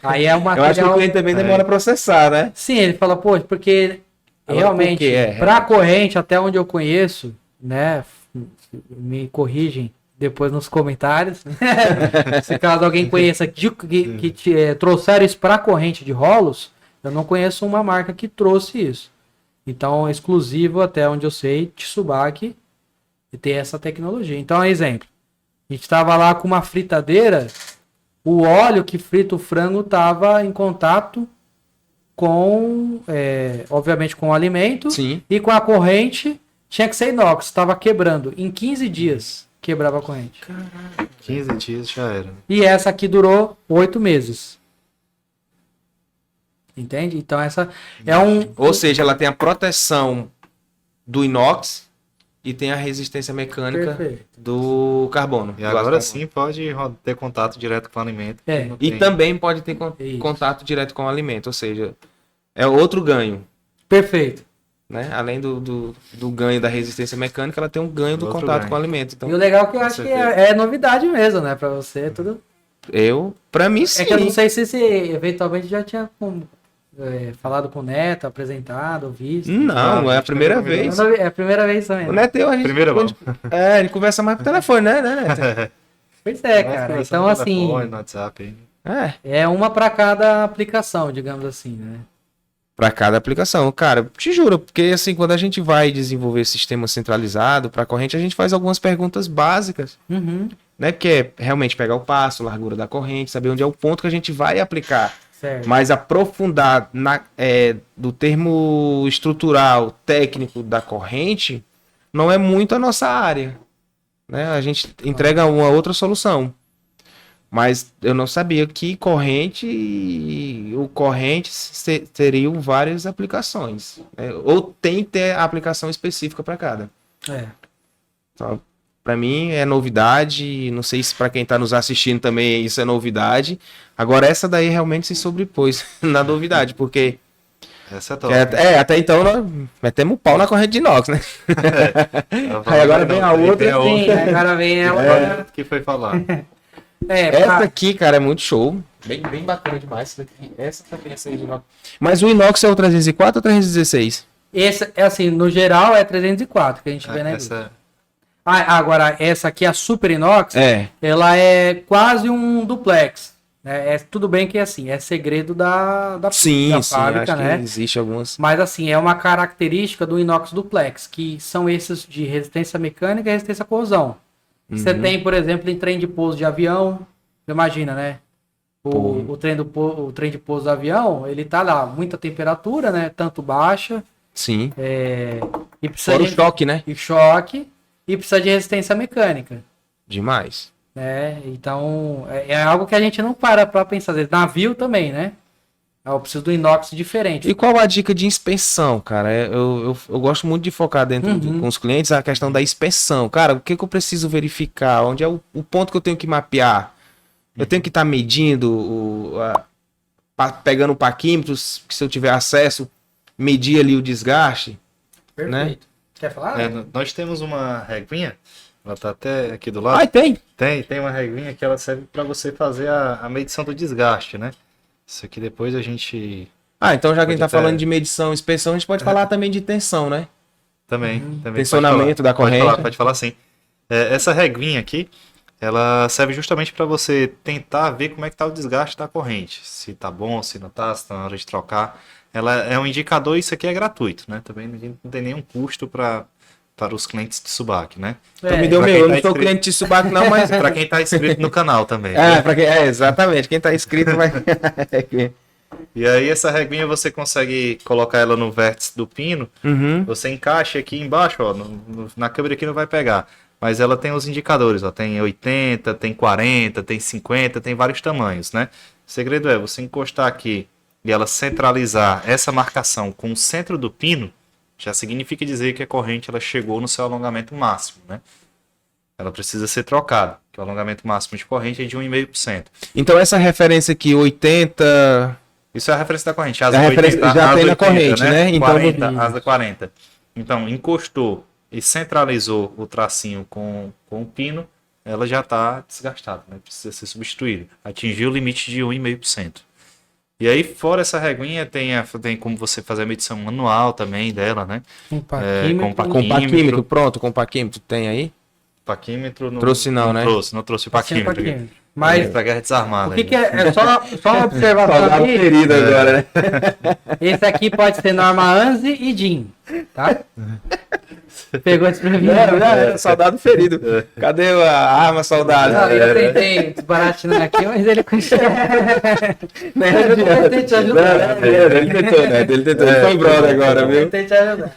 Aí é uma Eu acho que o cliente também demora a processar, né? Sim, ele fala, pô, porque Agora, realmente, por quê? pra corrente, até onde eu conheço, né, me corrigem depois nos comentários, se caso alguém conheça que trouxeram isso pra corrente de rolos, eu não conheço uma marca que trouxe isso. Então, exclusivo, até onde eu sei, Tsubaki, e tem essa tecnologia. Então, exemplo, a gente estava lá com uma fritadeira, o óleo que frita o frango estava em contato com, obviamente, com o alimento. Sim. E com a corrente, tinha que ser inox, estava quebrando. Em 15 dias, quebrava a corrente. Caraca. 15 dias já era. E essa aqui durou 8 meses. Entende? Então essa é Ou seja, ela tem a proteção do inox e tem a resistência mecânica do carbono. E agora sim pode ter contato direto com o alimento. E também pode ter contato direto com o alimento, ou seja, é outro ganho. Perfeito. Né? Além do ganho da resistência mecânica, ela tem um ganho do contato com o alimento. Então, e o legal é que eu acho que é novidade mesmo, né? Pra você, tudo. Pra mim sim. É que eu não sei se eventualmente já tinha falado com o Neto, apresentado, visto. Não, é a primeira vez. É a primeira vez também. O Neto e eu, a gente, a gente conversa mais por telefone, né, Neto? Pois é, cara. Então, assim, telefone, no WhatsApp. É uma para cada aplicação, digamos assim, né? Para cada aplicação. Cara, te juro, porque assim, quando a gente vai desenvolver sistema centralizado para corrente, a gente faz algumas perguntas básicas, né? Que é realmente pegar o passo, largura da corrente, saber onde é o ponto que a gente vai aplicar. Certo. Mas aprofundar do termo estrutural, técnico da corrente, não é muito a nossa área, né? A gente entrega uma outra solução. Mas eu não sabia que corrente teriam várias aplicações, né? Ou tem que ter a aplicação específica para cada. É. Só Pra mim é novidade, não sei se pra quem tá nos assistindo também isso é novidade. Agora essa daí realmente se sobrepôs na novidade, porque Essa é top. até então nós metemos o pau na corrente de inox, né? Aí agora vem a outra. Sim, agora vem ela. Que foi falar. Essa aqui, cara, é muito show. Bem bacana demais. Essa também é de inox. Mas o inox é o 304 ou 316? Esse é assim, no geral é 304 que a gente vê na indústria. Agora, essa aqui, a Super Inox, ela é quase um duplex. Né? Tudo bem que assim, é segredo da fábrica, acho né? que existe algumas. Mas assim, é uma característica do inox duplex, que são esses de resistência mecânica e resistência à corrosão. Você tem, por exemplo, em trem de pouso de avião, imagina, né? O trem de pouso do avião, ele tá lá, muita temperatura, né? Tanto baixa. Sim. E precisa Fora o choque, né? E choque. E precisa de resistência mecânica. Demais. Então, é algo que a gente não para pra pensar. Navio também, né? Eu preciso do inox diferente. E qual a dica de inspeção, cara? Eu gosto muito de focar dentro com os clientes a questão da inspeção. Cara, o que eu preciso verificar? Onde é o ponto que eu tenho que mapear? Eu tenho que estar medindo, pegando paquímetros, que se eu tiver acesso, medir ali o desgaste. Perfeito. Né? Quer falar? Nós temos uma reguinha, ela tá até aqui do lado. Ah, tem? Tem uma reguinha que ela serve para você fazer a medição do desgaste, né? Isso aqui depois a gente... Então já que a gente tá falando de medição e inspeção, a gente pode falar também de tensão, né? Também. Tensionamento da corrente. Pode falar sim. Essa reguinha aqui, ela serve justamente para você tentar ver como é que tá o desgaste da corrente. Se tá bom, se não tá, se tá na hora de trocar. Ela é um indicador, isso aqui é gratuito, né? Também não tem nenhum custo para os clientes de Subac, né? Então me deu meu, eu não sou cliente de Subac não, mas... para quem tá inscrito no canal também. Exatamente, quem tá inscrito vai... E aí essa reguinha você consegue colocar ela no vértice do pino, você encaixa aqui embaixo, ó, na câmera aqui não vai pegar, mas ela tem os indicadores, ó, tem 80, tem 40, tem 50, tem vários tamanhos, né? O segredo é você encostar aqui e ela centralizar essa marcação com o centro do pino, já significa dizer que a corrente ela chegou no seu alongamento máximo, né? Ela precisa ser trocada, que o alongamento máximo de corrente é de 1,5%. Então essa referência aqui, 80... Isso é a referência da corrente. Asa 80, já tem na corrente, né? Então, 40, então, asa 40. Então, encostou e centralizou o tracinho com o pino, ela já está desgastada, né? Precisa ser substituída. Atingiu o limite de 1,5%. E aí, fora essa reguinha, tem como você fazer a medição manual também dela, né? Com paquímetro. Com paquímetro, pronto, com paquímetro tem aí? Paquímetro não trouxe não, né? Não trouxe o paquímetro. Mas pra guerra desarmada. O que é só uma observação aqui. Ferido agora, né? Esse aqui pode ser norma ANSI e DIN, tá? Pegou desprevenido. Soldado ferido. Cadê a arma, soldado? Eu tentei desbaratinar aqui, mas ele conseguiu. Eu tentei te ajudar. Ele tentou. Ele foi brother agora, viu? Eu tentei te ajudar.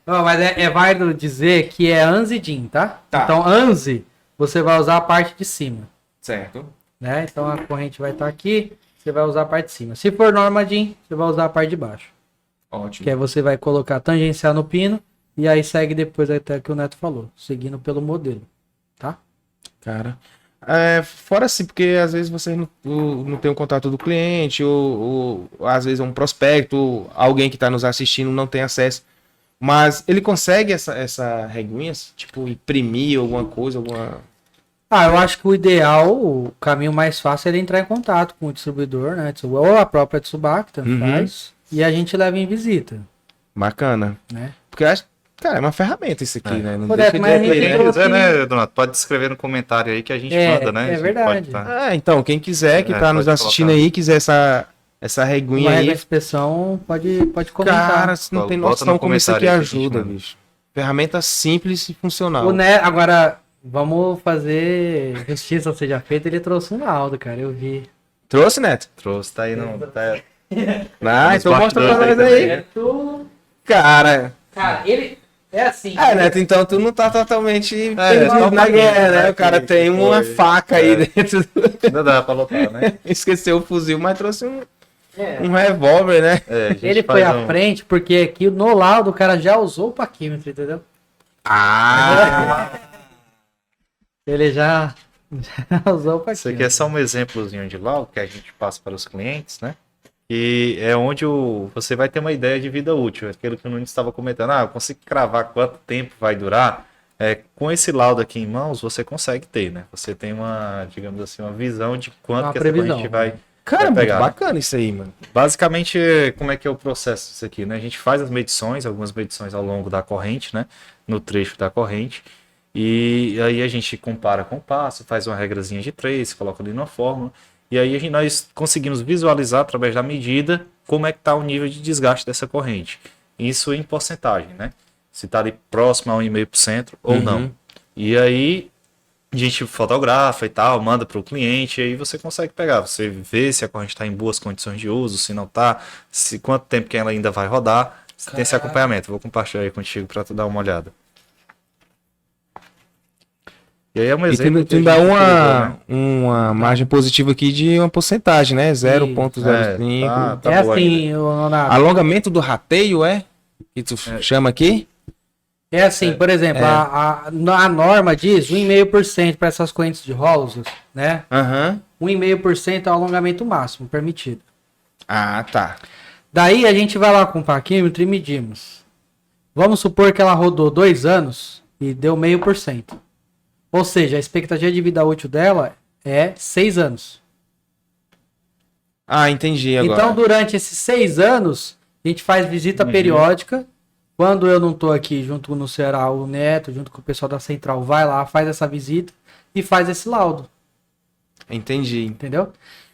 Não, mas é válido dizer que é ANSI e DIN, tá? Então, ANSI, você vai usar a parte de cima. Certo. Né? Então, a corrente vai estar aqui, você vai usar a parte de cima. Se for norma DIN, você vai usar a parte de baixo. Ótimo. Que aí você vai colocar tangencial no pino, e aí segue depois até que o Neto falou, seguindo pelo modelo, tá? Cara, fora assim, porque às vezes você não tem o contato do cliente, ou às vezes é um prospecto, alguém que está nos assistindo não tem acesso, mas ele consegue essa reguinha, tipo, imprimir alguma coisa, eu acho que o ideal, o caminho mais fácil é ele entrar em contato com o distribuidor, né? Ou a própria Tsubac, tanto faz, e a gente leva em visita. Bacana. Né? Porque eu acho, cara, é uma ferramenta isso aqui, né? Não Pô, deixa mas de... Quem quiser, né, Donato? Pode escrever no comentário aí que a gente manda, né? É verdade. Então, quem quiser, que tá nos assistindo aí, quiser essa reguinha aí. Uma inspeção, pode comentar. Cara, você não tem noção como isso aqui ajuda, bicho. Ferramenta simples e funcional. Agora, vamos fazer justiça seja feita, ele trouxe um laudo, cara, eu vi. Trouxe, Neto? Trouxe, tá aí não. Tá... Então mostra pra nós aí. Cara, ele é assim. Neto, então tu não tá totalmente perdido na guerra, né? O cara tem uma faca aí dentro. Não dá pra lotar, né? Esqueceu o fuzil, mas trouxe um revólver, né? Ele foi à frente porque aqui no laudo o cara já usou o paquímetro, entendeu? Ele já usou para Isso aqui é só um exemplozinho de laudo que a gente passa para os clientes, né? E é onde você vai ter uma ideia de vida útil. Aquilo que o Nunes estava comentando. Eu consigo cravar quanto tempo vai durar. Com esse laudo aqui em mãos, você consegue ter, né? Você tem uma, digamos assim, uma visão de quanto que essa corrente vai Cara, vai muito pegar, né? bacana isso aí, mano. Basicamente, como é que é o processo disso aqui, né? A gente faz as medições, algumas medições ao longo da corrente, né? No trecho da corrente. E aí a gente compara com o passo, faz uma regrazinha de 3, coloca ali na fórmula. E aí nós conseguimos visualizar através da medida como é que está o nível de desgaste dessa corrente. Isso em porcentagem, né? Se está ali próximo a 1,5% ou não. E aí a gente fotografa e tal, manda para o cliente, e aí você consegue pegar, você vê se a corrente está em boas condições de uso, se não está, se quanto tempo que ela ainda vai rodar. Você tem esse acompanhamento. Vou compartilhar aí contigo para tu dar uma olhada. E aí é um E exemplo. tu dá uma margem positiva aqui de uma porcentagem, né? 0,05. Tá é boa assim, Leonardo. Alongamento do rateio, que tu chama aqui? É assim, por exemplo, a norma diz 1,5% para essas correntes de rolos, né? Aham. 1,5% é o alongamento máximo permitido. Ah, tá. Daí a gente vai lá com o parquímetro e medimos. Vamos supor que ela rodou 2 anos e deu 0,5%. Ou seja, a expectativa de vida útil dela é 6 anos. Ah, entendi agora. Então, durante esses 6 anos, a gente faz visita periódica. Quando eu não estou aqui junto no Ceará, o Neto, junto com o pessoal da Central, vai lá, faz essa visita e faz esse laudo. Entendi. Entendeu?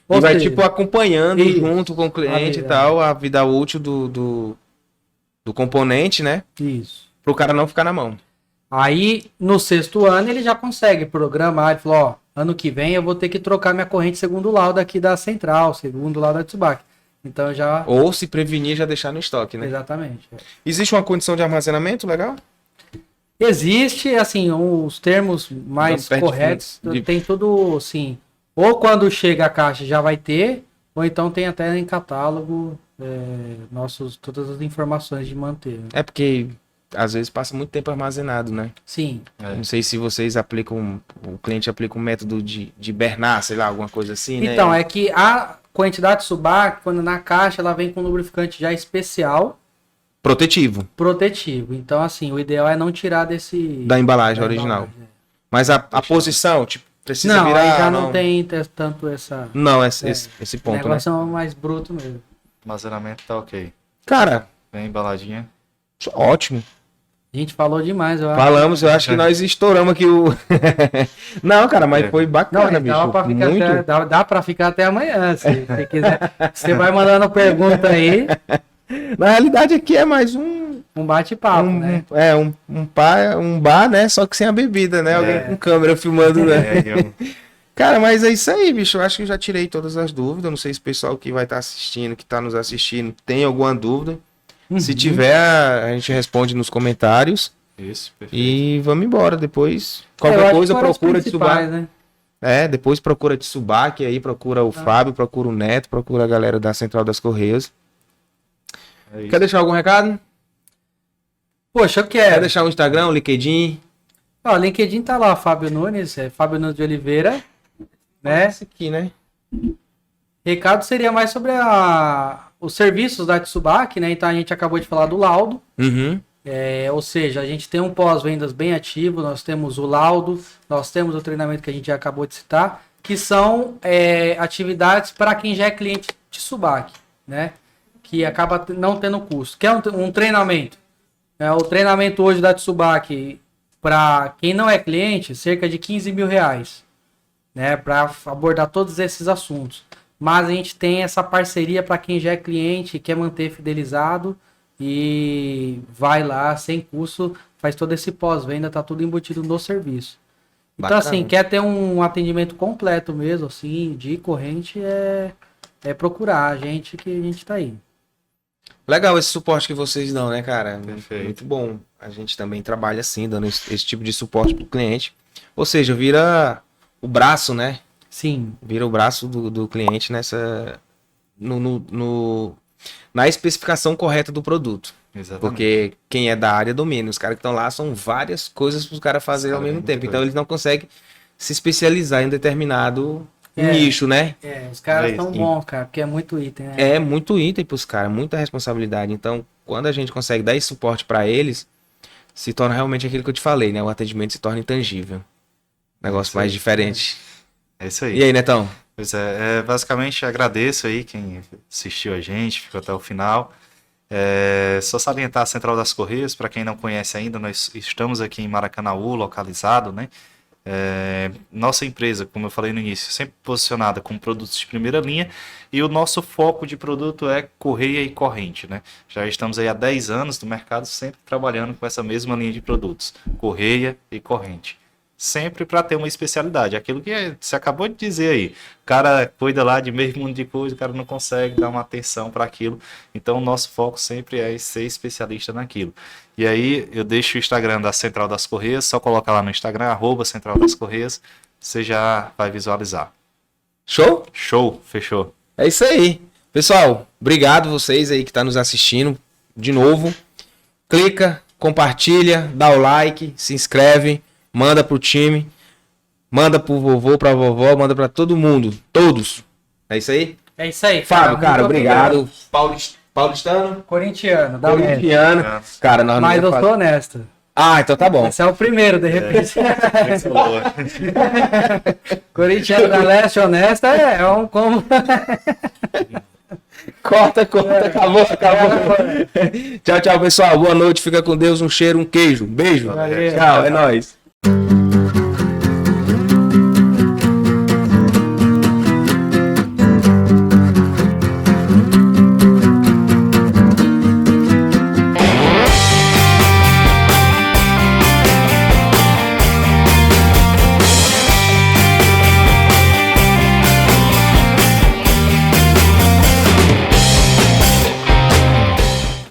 E Ou vai, seja, tipo, acompanhando isso. junto com o cliente A e vida. tal, a vida útil do componente, né? Isso. Pro cara não ficar na mão. Aí, no 6º ano, ele já consegue programar. Ele falou, ó, ano que vem eu vou ter que trocar minha corrente segundo laudo aqui da Central, segundo laudo da Tsubaki. Então já... Ou se prevenir, já deixar no estoque, né? Exatamente. Existe uma condição de armazenamento legal? Existe, assim, os termos mais Não perde corretos, de- tem tudo, assim, ou quando chega a caixa já vai ter, ou então tem até em catálogo todas as informações de manter. Né? É porque às vezes passa muito tempo armazenado, né? Sim. Não sei se vocês aplicam, o cliente aplica um método de Bernard, sei lá, alguma coisa assim, né? Então, é que a quantidade de Tsubaki, quando na caixa, ela vem com lubrificante já especial, Protetivo, protetivo. Então, assim, o ideal é não tirar da embalagem da original. embalagem, Mas a posição, tipo, precisa Não, virar... aí já não tem tanto essa... Não, esse O ponto, né? negócio é mais bruto mesmo. Armazenamento tá ok. Cara, Bem embaladinha. ótimo. A gente falou demais, eu acho. Falamos, eu acho que nós estouramos aqui o... Não, cara, mas foi Não, bacana, dá bicho. pra ficar Muito... dá pra ficar até amanhã, se você quiser. Você vai mandando pergunta aí, Na realidade aqui é mais um bate-papo, né? um bar, né? Só que sem a bebida, né? Alguém com câmera filmando, né? Cara, mas é isso aí, bicho. Eu acho que eu já tirei todas as dúvidas. Não sei se o pessoal que vai estar assistindo, que está nos assistindo, tem alguma dúvida. Se tiver, a gente responde nos comentários. Isso, perfeito. E vamos embora. Depois, Eu qualquer acho coisa, que foram os procura principais, Tsubaki. né? Depois procura Tsubaki aí, procura o Fábio, procura o Neto, procura a galera da Central das Correias. É isso. Quer deixar algum recado? Poxa, eu Quer quero. deixar um Instagram, um LinkedIn? Ó, o LinkedIn tá lá, Fábio Nunes, Fábio Nunes de Oliveira, né? Esse aqui, né? Recado seria mais sobre os serviços da Tsubaki, né? Então a gente acabou de falar do laudo. Uhum. Ou seja, a gente tem um pós-vendas bem ativo, nós temos o laudo, nós temos o treinamento que a gente já acabou de citar, que são atividades para quem já é cliente de Tsubaki, né? Que acaba não tendo custo. Que é um treinamento. O treinamento hoje da Tsubaki, para quem não é cliente, cerca de R$ 15.000, né? Para abordar todos esses assuntos. Mas a gente tem essa parceria para quem já é cliente e quer manter fidelizado e vai lá sem custo, faz todo esse pós-venda, tá tudo embutido no serviço. Então, Bacana. assim, quer ter um atendimento completo mesmo, assim, de corrente, é procurar a gente que a gente tá aí. Legal esse suporte que vocês dão, né, cara? Perfeito. Muito bom. A gente também trabalha assim, dando esse tipo de suporte pro cliente. Ou seja, vira o braço, né? Sim, Vira o braço do cliente na especificação correta do produto. Exatamente. Porque quem é da área domina. Os caras que estão lá são várias coisas para os caras fazerem ao Os caras mesmo é tempo. muita Então coisa. eles não conseguem se especializar em determinado É. nicho, né? Os caras É são isso. bons, cara, porque é muito item, né? É muito item pros caras, muita responsabilidade. Então, quando a gente consegue dar esse suporte para eles, se torna realmente aquilo que eu te falei, né? O atendimento se torna intangível. Negócio Isso mais aí. diferente. É isso aí. E aí, Netão? Pois basicamente agradeço aí quem assistiu a gente, ficou até o final. Só salientar a Central das Correias, para quem não conhece ainda, nós estamos aqui em Maracanaú, localizado, né? Nossa empresa, como eu falei no início, sempre posicionada com produtos de primeira linha e o nosso foco de produto é correia e corrente, né? Já estamos aí há 10 anos no mercado, sempre trabalhando com essa mesma linha de produtos, correia e corrente. Sempre para ter uma especialidade, aquilo que você acabou de dizer aí. O cara cuida lá de meio mundo de coisa, o cara não consegue dar uma atenção para aquilo. Então, o nosso foco sempre é ser especialista naquilo. E aí, eu deixo o Instagram da Central das Correias, só coloca lá no Instagram, @Central das Correias, você já vai visualizar. Show? Show, fechou. É isso aí. Pessoal, obrigado vocês aí que estão nos assistindo de novo. Clica, compartilha, dá o like, se inscreve, manda pro time, manda pro vovô, pra vovó, manda pra todo mundo, todos. É isso aí? É isso aí, Fábio, cara, muito obrigado. Paulistano, Corintiano, da Média. corintiano. Cara, nós Mas não eu sou honesto. Ah, então tá bom. Esse é o primeiro, de repente. Falou. Corintiano da Leste honesto é um como. Corta, acabou. Tchau, tchau, pessoal. Boa noite, fica com Deus, um cheiro, um queijo. Beijo. Valeu. Tchau, é nóis.